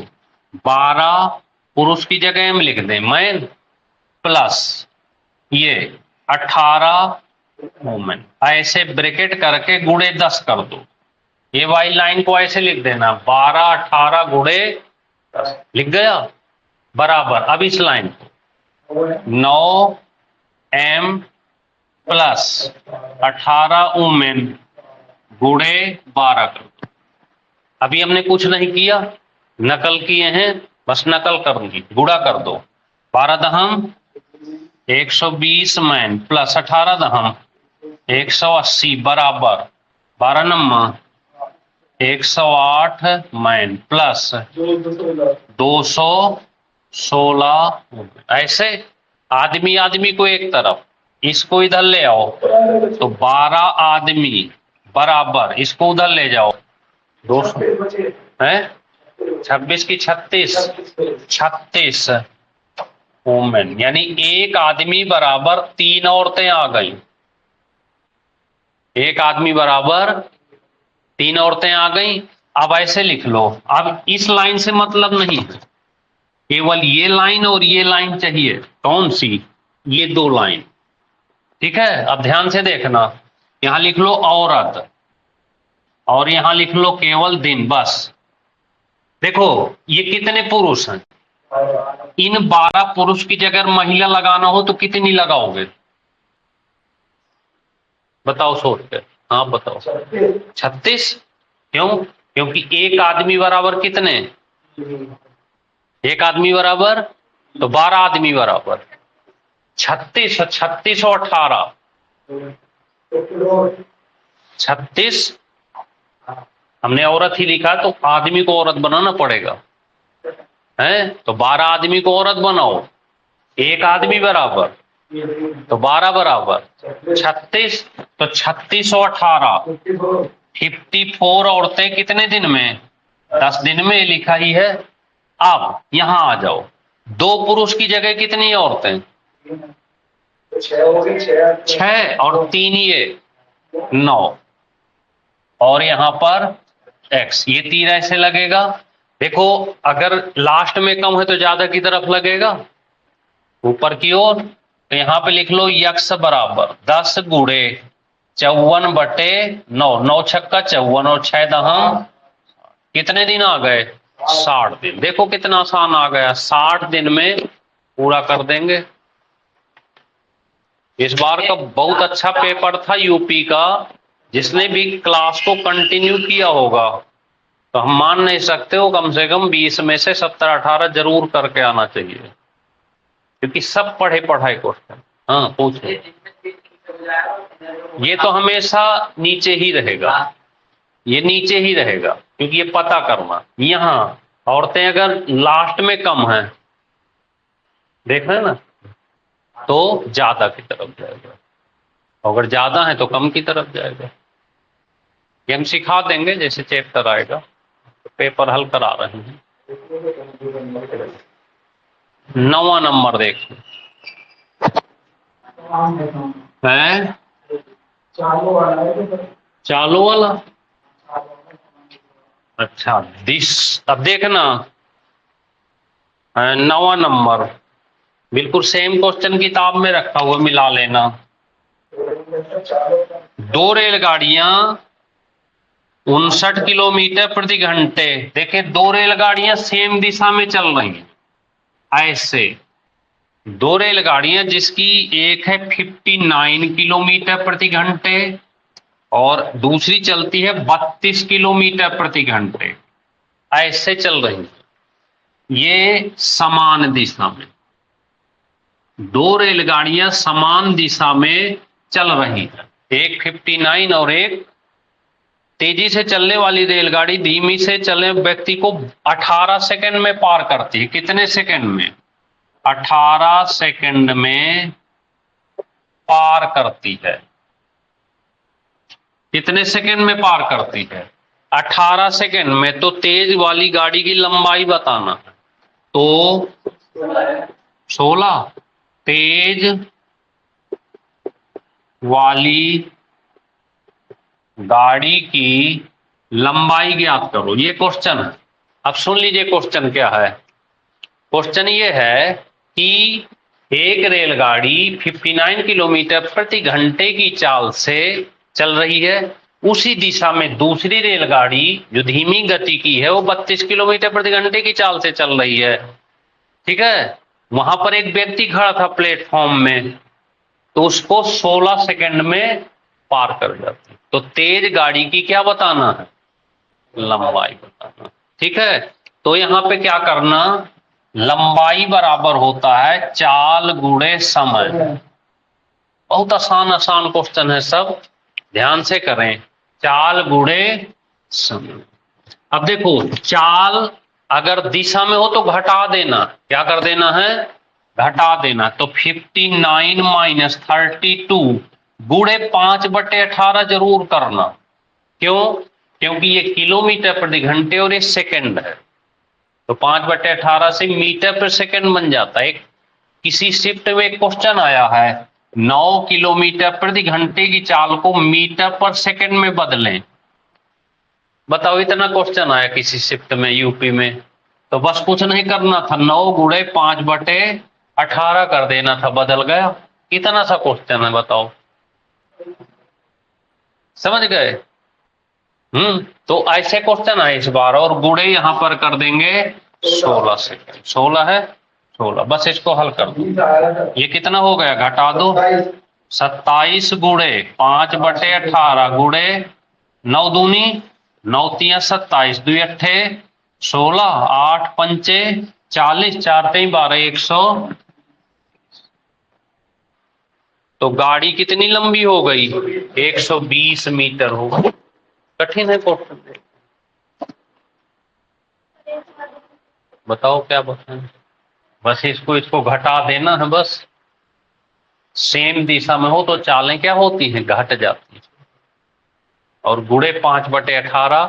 12 पुरुष की जगह हम लिख दें मैन, प्लस ये 18 वुमेन, ऐसे ब्रैकेट करके गुणे 10 कर दो। ये वाली लाइन को ऐसे लिख देना 12 18 गुणे 10, लिख गया बराबर। अब इस लाइन को 9m प्लस 18 वुमेन गुणे 12 कर दो। अभी हमने कुछ नहीं किया, नकल किए हैं, बस नकल करूंगी, गुणा कर दो। 12 दहम 120 मैन प्लस 18 दहम 180 बराबर 12 नम्मा 108 मैन प्लस 216 16, ऐसे आदमी आदमी को एक तरफ, इसको इधर ले आओ तो 12 आदमी बराबर, इसको उधर ले जाओ 200 है, 26 की 36, 36 वुमेन, यानी एक आदमी बराबर 3 औरतें आ गई, एक आदमी बराबर 3 औरतें आ गई। अब ऐसे लिख लो, अब इस लाइन से मतलब नहीं है, केवल ये लाइन और ये लाइन चाहिए। कौन सी? ये 2 लाइन, ठीक है। अब ध्यान से देखना, यहां लिख लो औरत और यहां लिख लो केवल दिन, बस। देखो ये कितने पुरुष हैं, इन 12 पुरुष की जगह महिला लगाना हो तो कितनी लगाओगे? बताओ सोच के, हाँ बताओ। 36, क्यों? क्योंकि एक आदमी बराबर कितने? एक आदमी बराबर, तो 12 आदमी बराबर 36, 36 और 18, 36। हमने औरत ही लिखा तो आदमी को औरत बनाना पड़ेगा, है? तो 12 आदमी को औरत बनाओ, एक आदमी बराबर तो 12 बराबर 36, तो 36 और 18 54 औरतें कितने दिन में? 10 दिन में, लिखा ही है। अब यहां आ जाओ, 2 पुरुष की जगह कितनी औरतें? 6 और 3 ये 9, और यहां पर x, ये तीर ऐसे लगेगा। देखो अगर लास्ट में कम है तो ज्यादा की तरफ लगेगा ऊपर की ओर, तो यहां पे लिख लो यक्स बराबर 10 गुणे 54 बटे 9, 9 छक्का 54 और 6 दहम, कितने दिन आ गए? 60 दिन। देखो कितना आसान आ गया, 60 दिन में पूरा कर देंगे। इस बार का बहुत अच्छा पेपर था यूपी का, जिसने भी क्लास को कंटिन्यू किया होगा तो हम मान नहीं सकते हो, कम से कम 20 में से 17-18 जरूर करके आना चाहिए, क्योंकि सब पढ़े पढ़ाई क्वेश्चन। हाँ पूछो। ये तो हमेशा नीचे ही रहेगा, ये नीचे ही रहेगा, क्योंकि ये पता करना। यहां औरतें अगर लास्ट में कम है, देख रहे हैं ना, तो ज्यादा की तरफ जाएगा, अगर ज्यादा है तो कम की तरफ जाएगा। ये हम सिखा देंगे जैसे चैप्टर आएगा, तो पेपर हल करा रहे हैं। 9वां नंबर देखो, है चालू वाला। अच्छा दिस, अब देखना 9वां नंबर बिल्कुल सेम क्वेश्चन किताब में रखा हुआ, मिला लेना। 2 रेलगाड़ियां 59 किलोमीटर प्रति घंटे, देखे 2 रेलगाड़ियां सेम दिशा में चल रही हैं, ऐसे 2 रेलगाड़ियां जिसकी एक है 59 किलोमीटर प्रति घंटे और दूसरी चलती है 32 किलोमीटर प्रति घंटे, ऐसे चल रही है, ये समान दिशा में। 2 रेलगाड़ियां समान दिशा में चल रही है, एक 59 और एक तेजी से चलने वाली रेलगाड़ी धीमी से चलने व्यक्ति को 18 सेकंड में पार करती है। कितने सेकंड में? 18 सेकंड में पार करती है। कितने सेकंड में पार करती है? 18 सेकंड में। तो तेज वाली गाड़ी की लंबाई बताना है, तो 16, तेज वाली गाड़ी की लंबाई ज्ञात करो, ये क्वेश्चन है। अब सुन लीजिए क्वेश्चन क्या है। क्वेश्चन ये है कि एक रेलगाड़ी 59 किलोमीटर प्रति घंटे की चाल से चल रही है, उसी दिशा में दूसरी रेलगाड़ी जो धीमी गति की है वो 32 किलोमीटर प्रति घंटे की चाल से चल रही है, ठीक है। वहां पर एक व्यक्ति खड़ा था प्लेटफॉर्म में, तो उसको 16 सेकंड में पार कर जाती। तो तेज गाड़ी की क्या बताना है? लंबाई बताना, ठीक है। तो यहां पे क्या करना, लंबाई बराबर होता है चाल गुणे समय। बहुत आसान आसान क्वेश्चन है सब, ध्यान से करें। चाल गुणे समय। अब देखो चाल अगर दिशा में हो तो घटा देना, क्या कर देना है, घटा देना। तो 59 माइनस 32 गुणे 5/18 जरूर करना। क्यों? क्योंकि ये किलोमीटर प्रति घंटे और ये सेकंड है, तो 5/18 से मीटर पर सेकंड बन जाता है। किसी शिफ्ट में एक क्वेश्चन आया है, 9 किलोमीटर प्रति घंटे की चाल को मीटर पर सेकंड में बदलें। बताओ, इतना क्वेश्चन आया किसी शिफ्ट में यूपी में, तो बस कुछ नहीं करना था, 9 गुणे 5/18 कर देना था, बदल गया। इतना सा क्वेश्चन है, बताओ, समझ गए? तो ऐसे क्वेश्चन है इस बार, और गुणे यहां पर कर देंगे 16 से, 16 है 16, बस इसको हल कर दो। ये कितना हो गया, घटा दो, 27 गुणे 5/18 गुणे 9 दूनी 9 तिया 27, 2 अट्ठे 16, 8 पंचे 40, 4 तेई 12, 100। तो गाड़ी कितनी लंबी हो गई, 120 मीटर हो गई। कठिन है क्वेश्चन, बताओ क्या बताएं। बस इसको घटा देना है, बस सेम दिशा में हो तो चालें क्या होती हैं, घट जाती है। और गुणे 5/18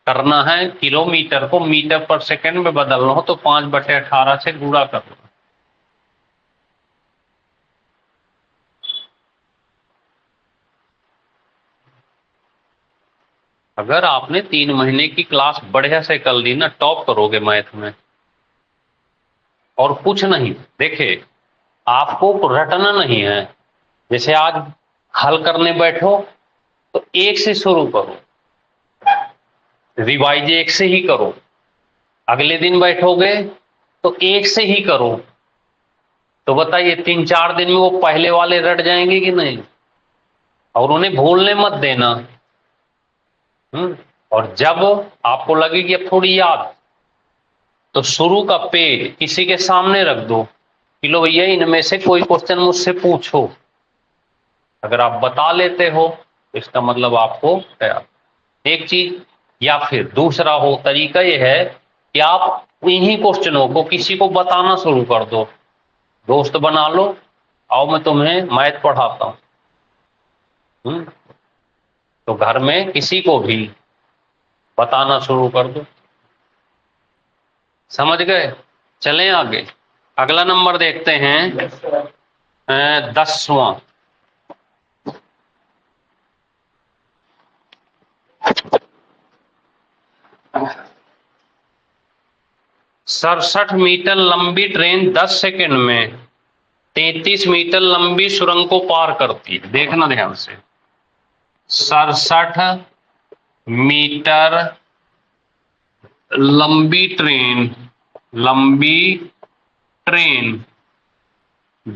करना है, किलोमीटर को मीटर पर सेकंड में बदलना हो तो 5/18 से गुणा करना। अगर आपने 3 महीने की क्लास बढ़िया से कर ली ना, टॉप करोगे मैथ में। और कुछ नहीं, देखे, आपको रटना नहीं है। जैसे आज हल करने बैठो तो 1 से शुरू करो, रिवाइज 1 से ही करो। अगले दिन बैठोगे तो 1 से ही करो। तो बताइए 3-4 दिन में वो पहले वाले रट जाएंगे कि नहीं? और उन्हें भूलने मत देना। और जब आपको लगे कि अब थोड़ी याद, तो शुरू का पेज किसी के सामने रख दो कि लो भैया, इनमें से कोई क्वेश्चन मुझसे पूछो। अगर आप बता लेते हो तो इसका मतलब आपको तैयार। एक चीज, या फिर दूसरा हो तरीका यह है कि आप इन्हीं क्वेश्चनों को किसी को बताना शुरू कर दो, दोस्त बना लो, आओ मैं तुम्हें मैथ पढ़ाता हूं। तो घर में किसी को भी बताना शुरू कर दो। समझ गए? चलें आगे, अगला नंबर देखते हैं, 10वां। सड़सठ मीटर लंबी ट्रेन 10 सेकंड में 33 मीटर लंबी सुरंग को पार करती है। देखना ध्यान से, 67 मीटर लंबी ट्रेन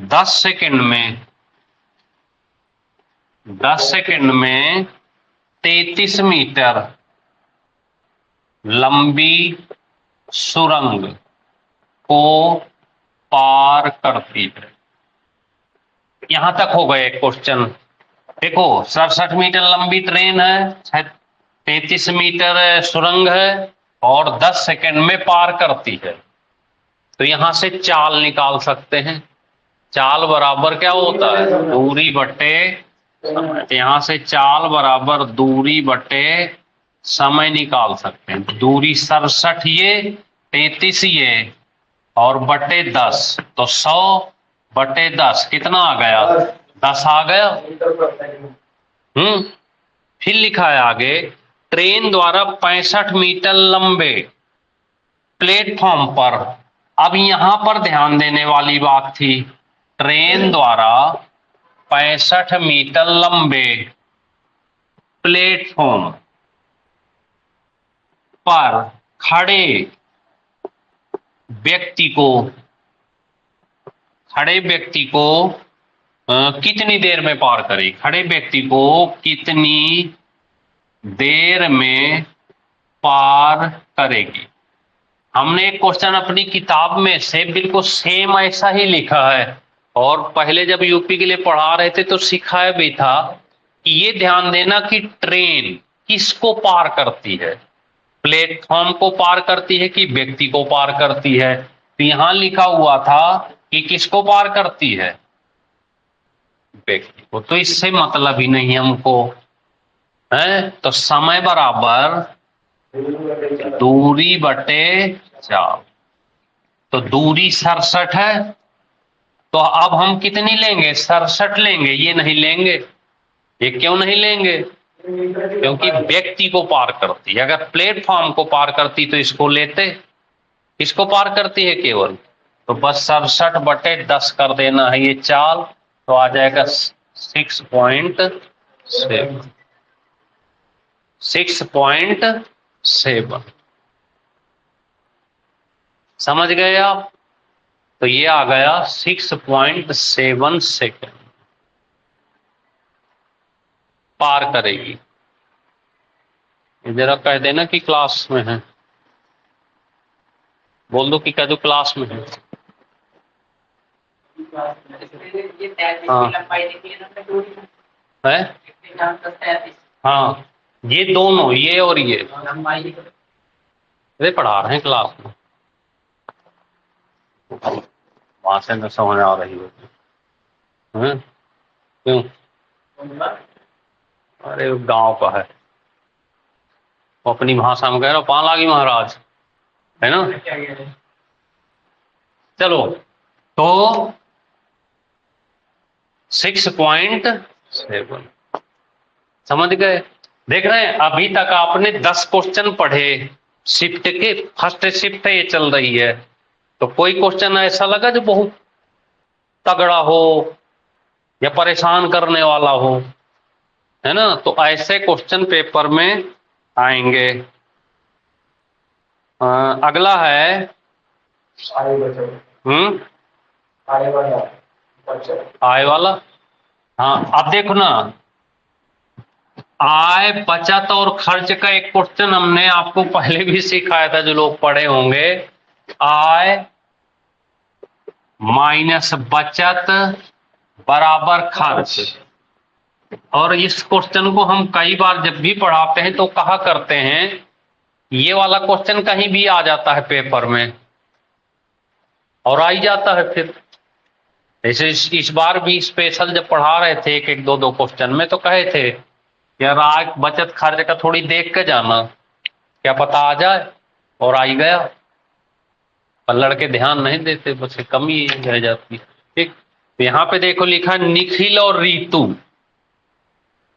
10 सेकंड में 33 मीटर लंबी सुरंग को पार करती है। यहां तक हो गए क्वेश्चन। देखो, 67 मीटर लंबी ट्रेन है, 33 मीटर सुरंग है, और 10 सेकंड में पार करती है। तो यहां से चाल निकाल सकते हैं। चाल बराबर क्या होता है, दूरी बटे समय। यहां से चाल बराबर दूरी बटे समय निकाल सकते हैं। दूरी 67 ये, 33 ये, और बटे 10, तो 100/10 कितना आ गया, 10 आ गया। फिर लिखा है आगे, ट्रेन द्वारा 65 मीटर लंबे प्लेटफॉर्म पर। अब यहां पर ध्यान देने वाली बात थी, ट्रेन द्वारा 65 मीटर लंबे प्लेटफॉर्म पर खड़े व्यक्ति को कितनी देर में पार करे, खड़े व्यक्ति को कितनी देर में पार करेगी। हमने एक क्वेश्चन अपनी किताब में से बिल्कुल सेम ऐसा ही लिखा है, और पहले जब यूपी के लिए पढ़ा रहे थे तो सिखाया भी था कि ये ध्यान देना कि ट्रेन किसको पार करती है। प्लेटफॉर्म को पार करती है कि व्यक्ति को पार करती है? तो यहां लिखा हुआ था कि किसको पार करती है? व्यक्ति को। तो इससे मतलब ही नहीं हमको है। तो समय बराबर दूरी बटे 4। तो दूरी 67 है, तो अब हम कितनी लेंगे? 67 लेंगे, ये नहीं लेंगे। ये क्यों नहीं लेंगे? क्योंकि व्यक्ति को पार करती है। अगर प्लेटफॉर्म को पार करती तो इसको लेते। किसको पार करती है केवल? तो बस 67 बटे 10 कर देना है ये चाल, तो आ जाएगा 6.7। 6.7 समझ गए आप? तो ये आ गया 6.7 सेकेंड पार करेगी। ये जरा कह देना कि क्लास में है, बोल दो कि कह दो क्लास में है। हाँ है, हाँ ये दोनों, ये और ये पढ़ा रहे हैं क्लास में, वहां से न समझ आ रही होगी। क्यों? अरे गांव का है, वो अपनी भाषा में कह रहा पान लागी महाराज, है ना। चलो, तो 6.7 समझ गए? देख रहे हैं अभी तक आपने 10 क्वेश्चन पढ़े, शिफ्ट के फर्स्ट शिफ्ट ये चल रही है। तो कोई क्वेश्चन ऐसा लगा जो बहुत तगड़ा हो या परेशान करने वाला हो, है ना? तो ऐसे क्वेश्चन पेपर में आएंगे। अगला है आय वाला। हाँ अब देखो ना, आय बचत और खर्च का एक क्वेश्चन हमने आपको पहले भी सिखाया था, जो लोग पढ़े होंगे। आय माइनस बचत बराबर खर्च। और इस क्वेश्चन को हम कई बार जब भी पढ़ाते हैं तो कहा करते हैं, ये वाला क्वेश्चन कहीं भी आ जाता है पेपर में, और आ ही जाता है फिर। जैसे इस बार भी स्पेशल जब पढ़ा रहे थे एक एक दो दो क्वेश्चन में, तो कहे थे यार आय बचत खर्च का थोड़ी देख के जाना, क्या पता आ जाए, और आ ही गया। पर लड़के ध्यान नहीं देते, बस कमी रह जाती। ठीक, तो यहाँ पे देखो लिखा निखिल और रीतू,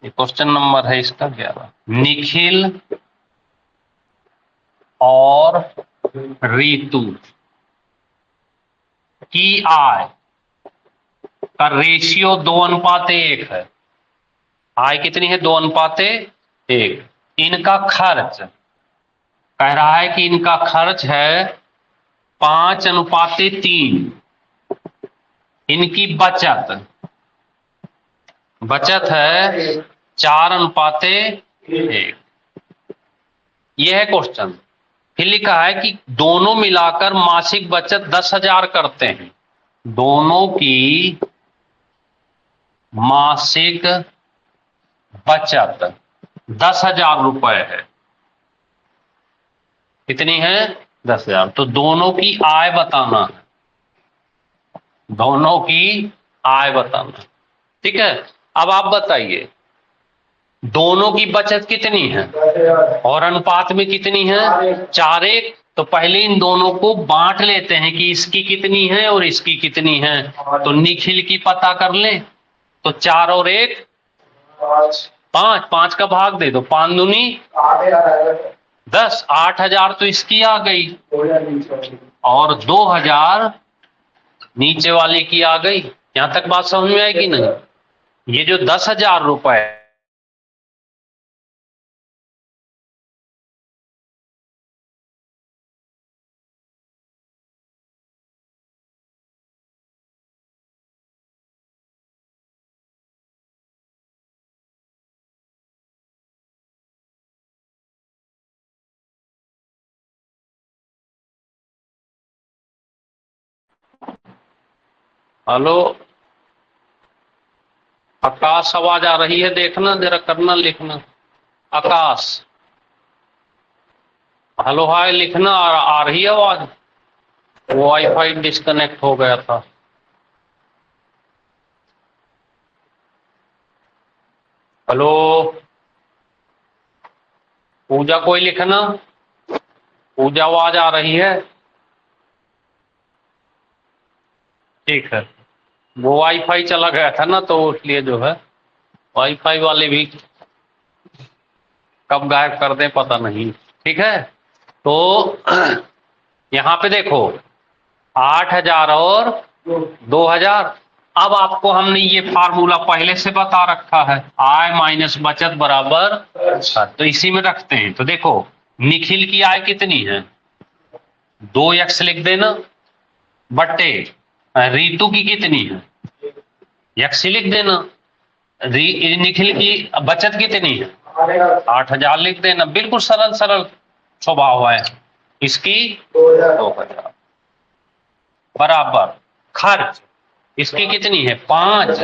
ये क्वेश्चन नंबर है इसका 11। निखिल और रीतू की आय का रेशियो 2:1 है। आय कितनी है? 2:1। इनका खर्च कह रहा है कि इनका खर्च है 5:3। इनकी बचत है 4:1। यह है क्वेश्चन। फिर लिखा है कि दोनों मिलाकर मासिक बचत 10,000 करते हैं। दोनों की मासिक बचत 10,000 रुपए है। कितनी है? 10,000। तो दोनों की आय बताना है, दोनों की आय बताना। ठीक है, अब आप बताइए दोनों की बचत कितनी है और अनुपात में कितनी है? 4:1। तो पहले इन दोनों को बांट लेते हैं कि इसकी कितनी है और इसकी कितनी है। तो निखिल की पता कर ले, तो 4 और 1 5, 5 का भाग दे दो, 5 दूनी 10, 8,000 तो इसकी आ गई, और 2,000 नीचे वाले की आ गई। यहां तक बात समझ में आएगी नहीं? ये जो 10,000 रुपए हेलो आकाश, आवाज आ रही है? देखना जरा, करना लिखना। आकाश, हेलो हाय लिखना। आ रही है आवाज? वाईफाई डिस्कनेक्ट हो गया था। हेलो पूजा, कोई लिखना। पूजा आवाज आ रही है? ठीक है। वो वाईफाई चला गया था ना, तो इसलिए जो है वाईफाई वाले भी कब गायब कर दें पता नहीं। ठीक है, तो यहाँ पे देखो 8,000 और 2,000। अब आपको हमने ये फार्मूला पहले से बता रखा है, आय माइनस बचत बराबर। अच्छा, तो इसी में रखते हैं। तो देखो निखिल की आय कितनी है, 2x लिख देना, बट्टे रीतू की कितनी है, x लिख देना। निखिल की बचत कितनी है, 8,000 लिख देना। बिल्कुल सरल सरल स्वभाव है। इसकी 2,000 बराबर खर्च, इसकी कितनी है 5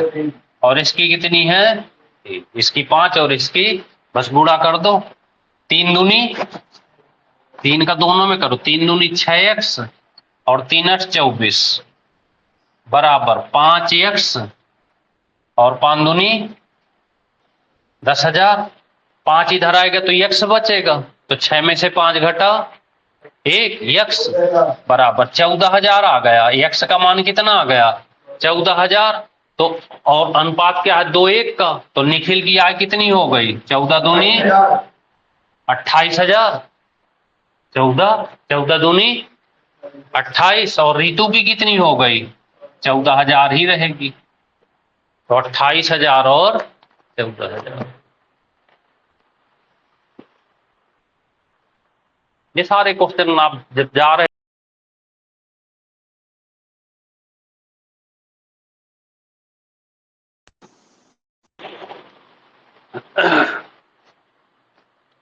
और इसकी कितनी है 3। इसकी 5 और इसकी बस गुणा कर दो। 3 दूनी 3 का दोनों में करो, 3 दूनी 6x और 3x 24 बराबर 5x और 5 दूनी 10,000। 5 इधर आएगा तो x बचेगा, तो 6 में से 5 घटा 1, x बराबर 14,000 आ गया। x का मान कितना आ गया 14,000। तो और अनुपात क्या है 2:1 का, तो निखिल की आय कितनी हो गई 14 दूनी 28,000। 14 दूनी 28 और रीतू की कितनी हो गई 14,000 ही रहेगी। तो 28,000 और 14,000। ये सारे क्वेश्चन आप जब जा रहे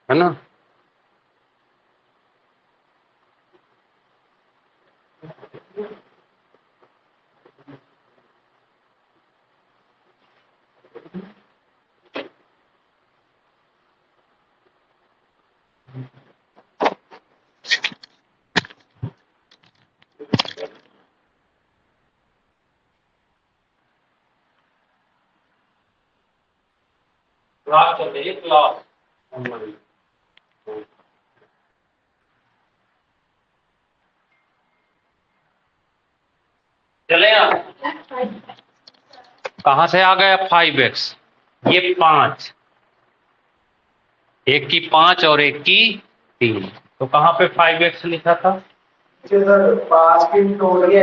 है ना, क्लास चल रही है क्लास। चले आप, कहां से आ गया 5x, ये 5, एक की 5 और एक की 3, तो कहां पे 5x लिखा था, सर 5 की टोटल है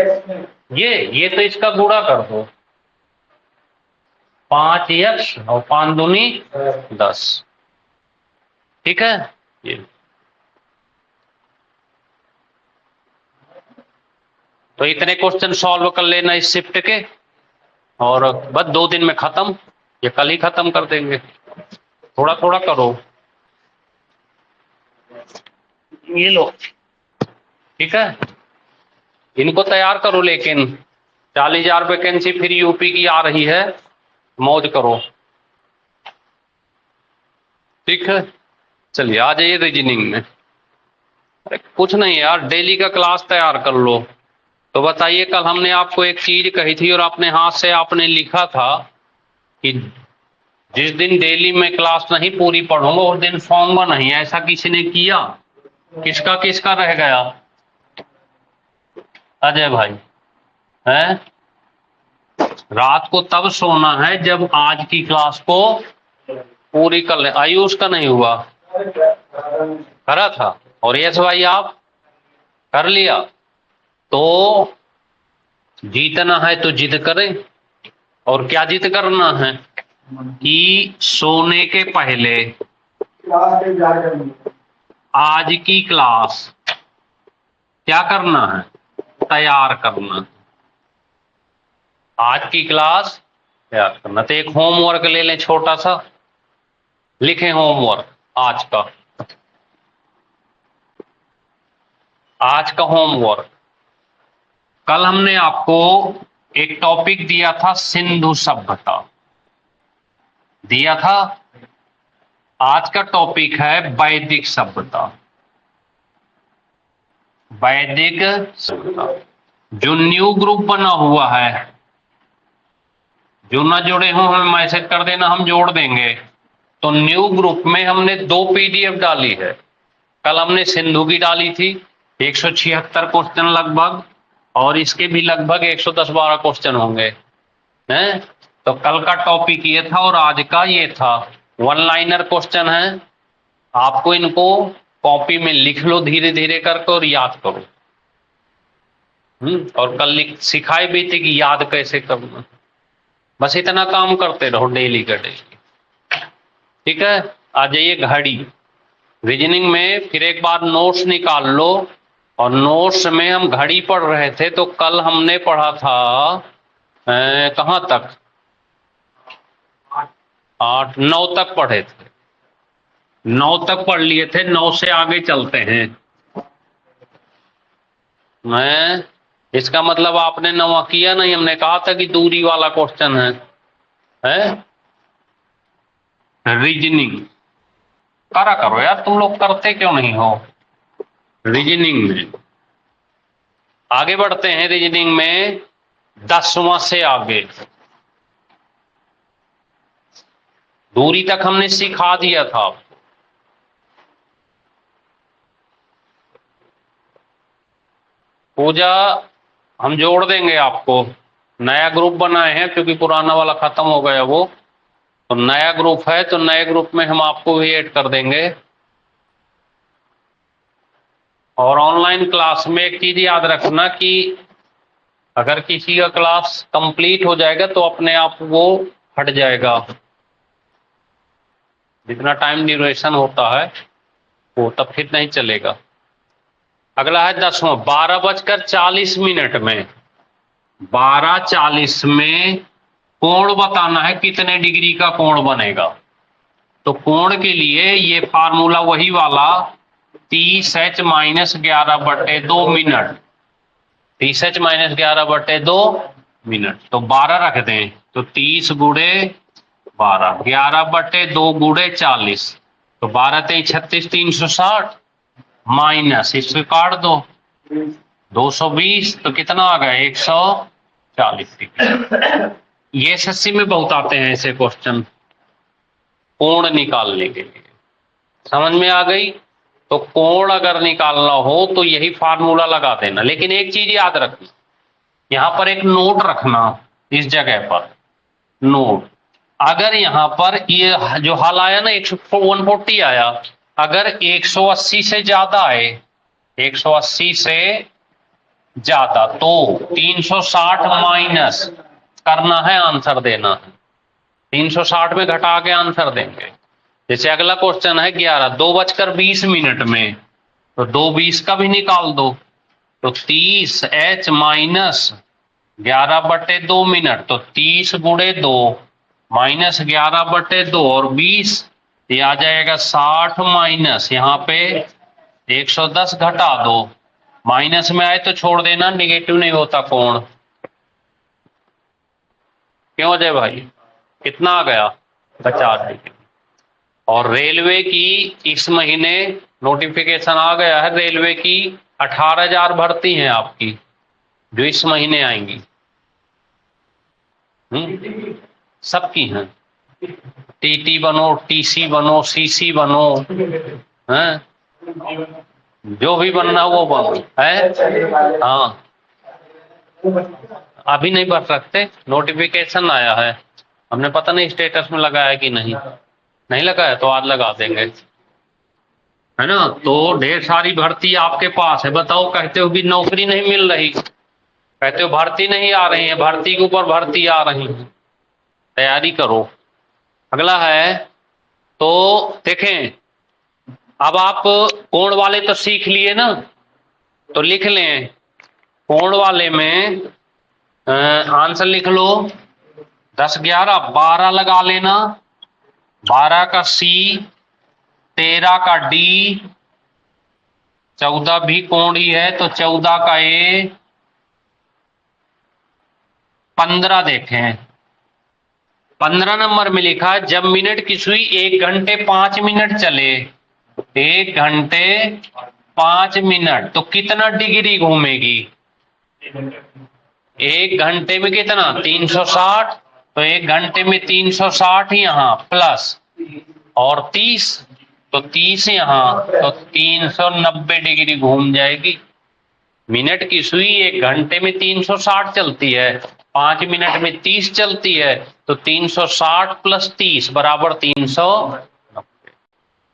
ये तो इसका गुणा कर दो, 5x और 5 दूनी 10। ठीक है, ये तो इतने क्वेश्चन सॉल्व कर लेना इस शिफ्ट के, और बस 2 दिन में खत्म, ये कल ही खत्म कर देंगे। थोड़ा थोड़ा करो, ये लो। ठीक है, इनको तैयार करो, लेकिन 40,000 वैकेंसी फिर यूपी की आ रही है, मौज करो। ठीक है, चलिए आ जाइए रीजनिंग में। अरे कुछ नहीं यार, डेली का क्लास तैयार कर लो। तो बताइए, कल हमने आपको एक चीज कही थी और अपने हाथ से आपने लिखा था कि जिस दिन डेली में क्लास नहीं पूरी पढ़ूंगा उस दिन सोऊंगा नहीं, ऐसा किसी ने किया? किसका किसका रह गया? अजय भाई है, रात को तब सोना है जब आज की क्लास को पूरी कर ले। आयुष का नहीं हुआ, करा था, और यस भाई आप कर लिया। तो जीतना है तो जिद करें, और क्या जिद करना है कि सोने के पहले क्लास में जा करनी आज की क्लास क्या करना है, तैयार करना। आज की क्लास तैयार करना। तो एक होमवर्क ले लें छोटा सा, लिखें होमवर्क आज का। आज का होमवर्क, कल हमने आपको एक टॉपिक दिया था सिंधु सभ्यता, दिया था। आज का टॉपिक है वैदिक सभ्यता। वैदिक सभ्यता। जो न्यू ग्रुप बना हुआ है, जो ना जुड़े हों हमें मैसेज कर देना, हम जोड़ देंगे। तो न्यू ग्रुप में हमने 2 पीडीएफ डाली है। कल हमने सिंधु की डाली थी 176 क्वेश्चन लगभग, और इसके भी लगभग 110-12 क्वेश्चन होंगे हैं। तो कल का टॉपिक ये था और आज का ये था। 1 लाइनर क्वेश्चन है, आपको इनको कॉपी में लिख लो धीरे धीरे करके और याद करो। और कल सिखाई भी थी कि याद कैसे करना। बस इतना काम करते रहो डेली का डेली, ठीक है। आ जाइए घड़ी। रीजनिंग में फिर एक बार नोट्स निकाल लो, और नोट्स में हम घड़ी पढ़ रहे थे। तो कल हमने पढ़ा था कहाँ तक, 8-9 तक पढ़े थे, 9 तक पढ़ लिए थे। 9 से आगे चलते हैं। मैं इसका मतलब आपने 9 किया नहीं, हमने कहा था कि दूरी वाला क्वेश्चन है रीजनिंग। करा करो यार, तुम लोग करते क्यों नहीं हो। रीजनिंग में आगे बढ़ते हैं। रीजनिंग में 10वां से आगे दूरी तक हमने सिखा दिया था आपको। पूजा हम जोड़ देंगे आपको, नया ग्रुप बनाए हैं क्योंकि पुराना वाला खत्म हो गया वो। तो नया ग्रुप है, तो नए ग्रुप में हम आपको भी ऐड कर देंगे। और ऑनलाइन क्लास में एक चीज याद रखना कि अगर किसी का क्लास कंप्लीट हो जाएगा तो अपने आप वो हट जाएगा। जितना टाइम ड्यूरेशन होता है वो तब फिर नहीं चलेगा। अगला है 10वां, 12:40 में, 12:40 में कोण बताना है कितने डिग्री का कोण बनेगा। तो कोण के लिए ये फार्मूला वही वाला 30h - 11/2 मिनट, 30h - 11/2 मिनट। तो 12 रख दें, तो 30 गुणे 12, 11/2 गुणे 40, तो 12 × 36 360, माइनस इससे काट दो 220, तो कितना आ गया 140 डिग्री। ये एसएससी में बहुत आते हैं ऐसे क्वेश्चन कोण निकालने के लिए। समझ में आ गई। तो कोण अगर निकालना हो तो यही फार्मूला लगा देना। लेकिन एक चीज याद रखना, यहां पर एक नोट रखना, इस जगह पर नोट। अगर यहां पर ये जो हल आया ना 140 आया, अगर 180 से ज्यादा आए, 180 से ज्यादा, तो 360 माइनस करना है, आंसर देना है। 360 में घटा के आंसर देंगे। जैसे अगला क्वेश्चन है 11, 2:20 में, तो 2:20 का भी निकाल दो, तो 30h - 11/2 मिनट, तो 30 गुणे 2 माइनस 11/2 और 20, ये आ जाएगा 60 माइनस यहाँ पे 110 घटा दो, माइनस में आए तो छोड़ देना, निगेटिव नहीं होता कोण। क्यों अजय भाई, कितना आ गया 50 डिग्री। और रेलवे की इस महीने नोटिफिकेशन आ गया है, रेलवे की 18,000 भर्ती हैं आपकी जो इस महीने आएंगी। सबकी हैं, टीटी बनो, टीसी बनो, सीसी बनो, हैं जो भी बनना वो बनो है। हाँ अभी नहीं भर सकते, नोटिफिकेशन आया है, हमने पता नहीं स्टेटस में लगाया कि नहीं लगाया, तो आज लगा देंगे, है ना। तो ढेर सारी भर्ती आपके पास है। बताओ, कहते हो कि नौकरी नहीं मिल रही, कहते हो भर्ती नहीं आ रही है, भर्ती के ऊपर भर्ती आ रही है, तैयारी करो। अगला है, तो देखें, अब आप कोण वाले तो सीख लिए ना, तो लिख लें कोण वाले में आंसर लिख लो। 10, 11, 12 लगा लेना, 12 का सी, 13 का डी, 14 भी कोण ही है तो 14 का ए, 15 देखें, 15 नंबर में लिखा है जब मिनट की सुई 1 घंटे 5 मिनट चले, 1 घंटे 5 मिनट तो कितना डिग्री घूमेगी? 1 घंटे में कितना? 360। तो 1 घंटे में 360 यहाँ प्लस और 30, तो 30 यहाँ, तो 390 डिग्री घूम जाएगी। मिनट की सुई 1 घंटे में 360 चलती है, 5 मिनट में 30 चलती है, तो 360 प्लस 30 बराबर 390।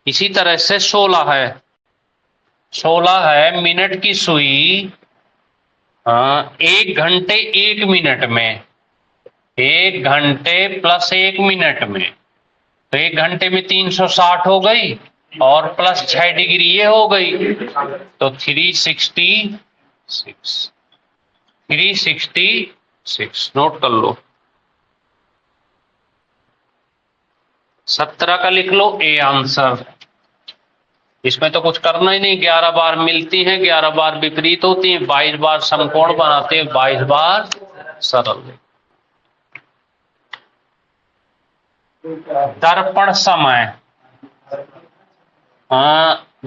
इसी तरह से 16 है, 16 है मिनट की सुई 1 घंटे 1 मिनट में, 1 घंटे प्लस 1 मिनट में, तो 1 घंटे में 360 हो गई और प्लस 6 डिग्री ये हो गई, तो 366 नोट कर लो। 17 का लिख लो ए आंसर। इसमें तो कुछ करना ही नहीं, 11 बार मिलती हैं, 11 बार विपरीत होती हैं, 22 बार समकोण बनाते हैं, 22 बार सरल। दर्पण समय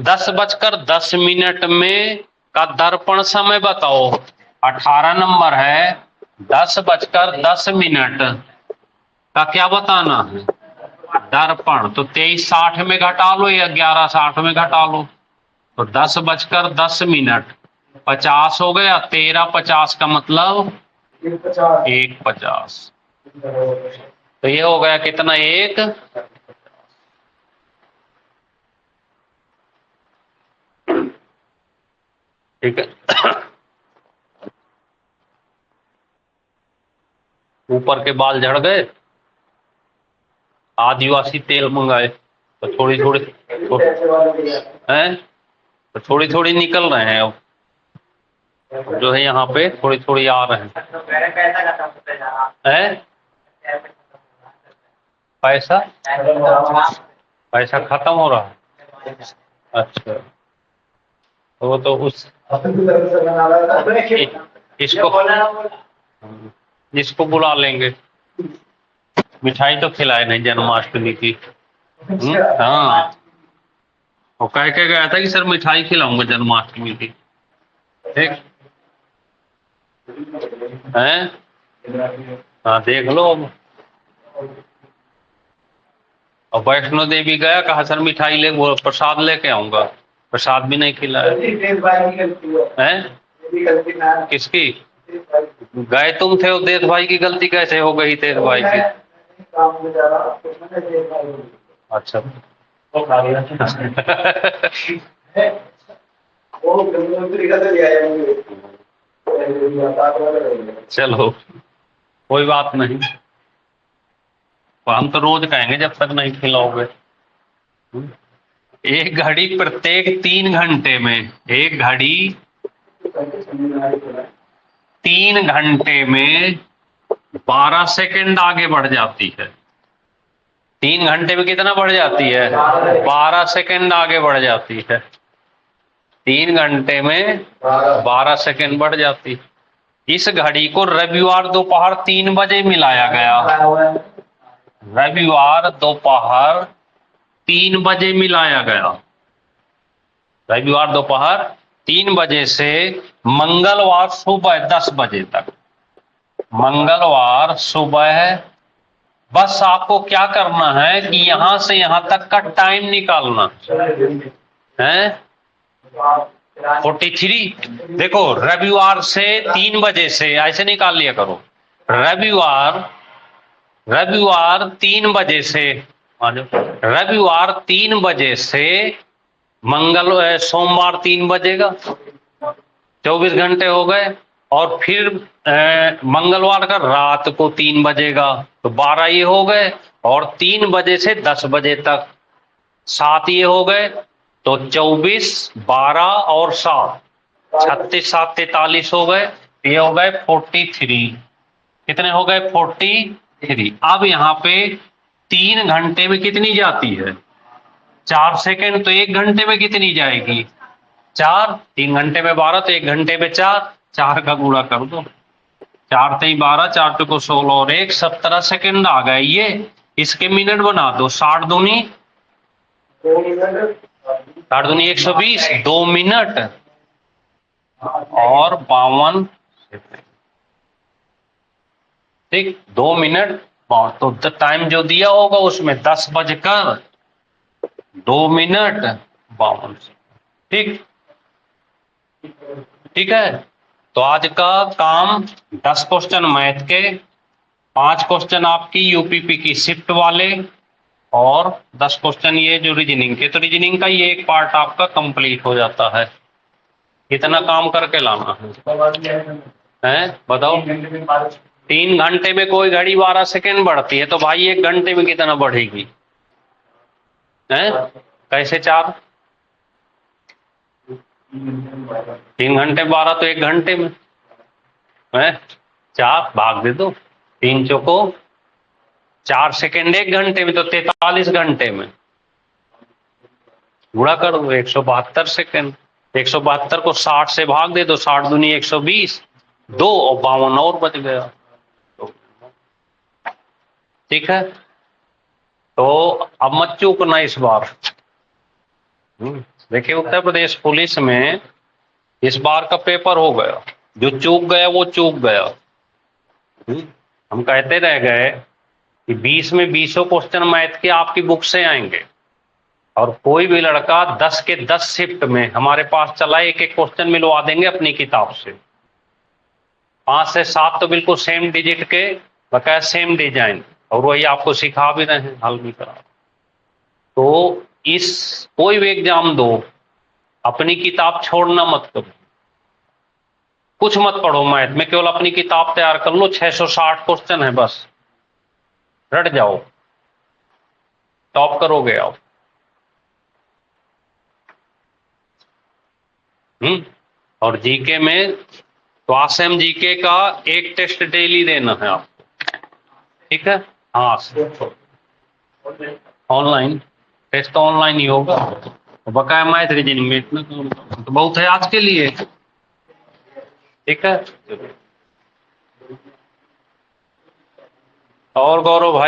10:10 में का दर्पण समय बताओ। 18 नंबर है, 10:10 का क्या बताना है? दर्पण। तो 23:60 में घटा लो या 11:60 में घटा लो, तो 10:10 50 हो गया, 13:50 का मतलब 1:50। तो ये हो गया कितना? 1। ठीक है। ऊपर के बाल झड़ गए, आदिवासी तेल मंगाए तो थोड़ी थोड़ी हैं, तो थोड़ी थोड़ी निकल रहे हैं अब जो है यहाँ पे थोड़ी थोड़ी आ रहे हैं। पैसा पैसा खत्म हो रहा है। अच्छा, तो वो तो इसको बुला लेंगे, मिठाई तो खिलाए नहीं जन्माष्टमी की। हाँ, वो कह के गया था कि सर मिठाई खिलाऊंगा जन्माष्टमी की। ठीक है, हाँ देख लो। और वैष्णो देवी गया, कहा सर मिठाई ले, वो प्रसाद लेके आऊंगा, प्रसाद भी नहीं खिलाया। हैं? किसकी? गए तुम थे, और देश भाई की गलती कैसे हो गई देश भाई की? अच्छा चलो कोई बात नहीं, हम तो रोज कहेंगे जब तक नहीं खिलाओगे। एक घड़ी प्रत्येक 3 घंटे में, एक घड़ी 3 घंटे में 12 सेकंड आगे बढ़ जाती है। 3 घंटे में कितना बढ़ जाती है? 12 सेकंड आगे बढ़ जाती है। 3 घंटे में 12 सेकंड बढ़ जाती है। इस घड़ी को रविवार दोपहर 3 बजे मिलाया गया। रविवार दोपहर 3 बजे मिलाया गया। रविवार दोपहर 3 बजे से मंगलवार सुबह 10 बजे तक। मंगलवार सुबह, बस आपको क्या करना है कि यहां से यहां तक का टाइम निकालना है। 43। देखो रविवार से 3 बजे से ऐसे निकाल लिया करो। रविवार 3 बजे से, रविवार 3 बजे से सोमवार 3 बजेगा, 24 घंटे हो गए। और फिर मंगलवार का रात को 3 बजेगा, तो 12 ये हो गए। और 3 बजे से 10 बजे तक 7 ये हो गए, तो 24, 12 और 7, 36, 7, 43 हो गए। ये हो गए 43। कितने हो गए? 43। अब यहाँ पे 3 घंटे में कितनी जाती है? 4 सेकंड। तो 1 घंटे में कितनी जाएगी? 4। 3 घंटे में 12, तो 1 घंटे में 4। 4 का गुणा कर दो, 4 3 12, 4 2 16 और 1 17 सेकंड आ गए। ये इसके मिनट बना दो, 60 दूनी 8 दूनी 120, 2 मिनट और 52 सेकंड। ठीक, 2 मिनट तो टाइम जो दिया होगा उसमें 10:02 52 सेकंड। ठीक, ठीक है। तो आज का काम 10 क्वेश्चन मैथ के, 5 क्वेश्चन आपकी यूपीपी की शिफ्ट वाले और 10 क्वेश्चन ये जो रीजनिंग के, तो रीजनिंग का ये एक पार्ट आपका कंप्लीट हो जाता है। कितना काम करके लाना है बताओ। 3 घंटे में कोई घड़ी 12 सेकेंड बढ़ती है, तो भाई 1 घंटे में कितना बढ़ेगी है? कैसे 4? 3 घंटे 12 तो 1 घंटे में है। 4 भाग दे दो, 3 चौको 4 सेकेंड 1 घंटे में, तो 43 घंटे में गुणा कर दो 172 सेकेंड। 172 को 60 से भाग दे दो, 60 दूनी 120, 2 और 52 और बच गया। ठीक है, तो अब मत चूकना इस बार। देखिए उत्तर प्रदेश पुलिस में इस बार का पेपर हो गया, जो चूक गया वो चूक गया। हम कहते रह गए कि 20 में 20 क्वेश्चन मैथ के आपकी बुक से आएंगे, और कोई भी लड़का 10 के 10 शिफ्ट में हमारे पास चला, एक एक क्वेश्चन मिलवा देंगे अपनी किताब से। 5 से 7 तो बिल्कुल सेम डिजिट के, बकाया सेम डिजाइन, और वही आपको सिखा भी रहे हैं, हल भी करा। तो इस कोई भी एग्जाम दो, अपनी किताब छोड़ना मत करो, कुछ मत पढ़ो मैथ में, केवल अपनी किताब तैयार कर लो। 660 क्वेश्चन है, बस रट जाओ, टॉप करोगे आप। और जीके में तो आसम जीके का एक टेस्ट डेली देना है आपको। ठीक है, हाँ ऑनलाइन टेस्ट तो ऑनलाइन ही होगा, बकाया मैथ रीजनिंग में इतना तो बहुत है आज के लिए। ठीक है, और गौरव भाई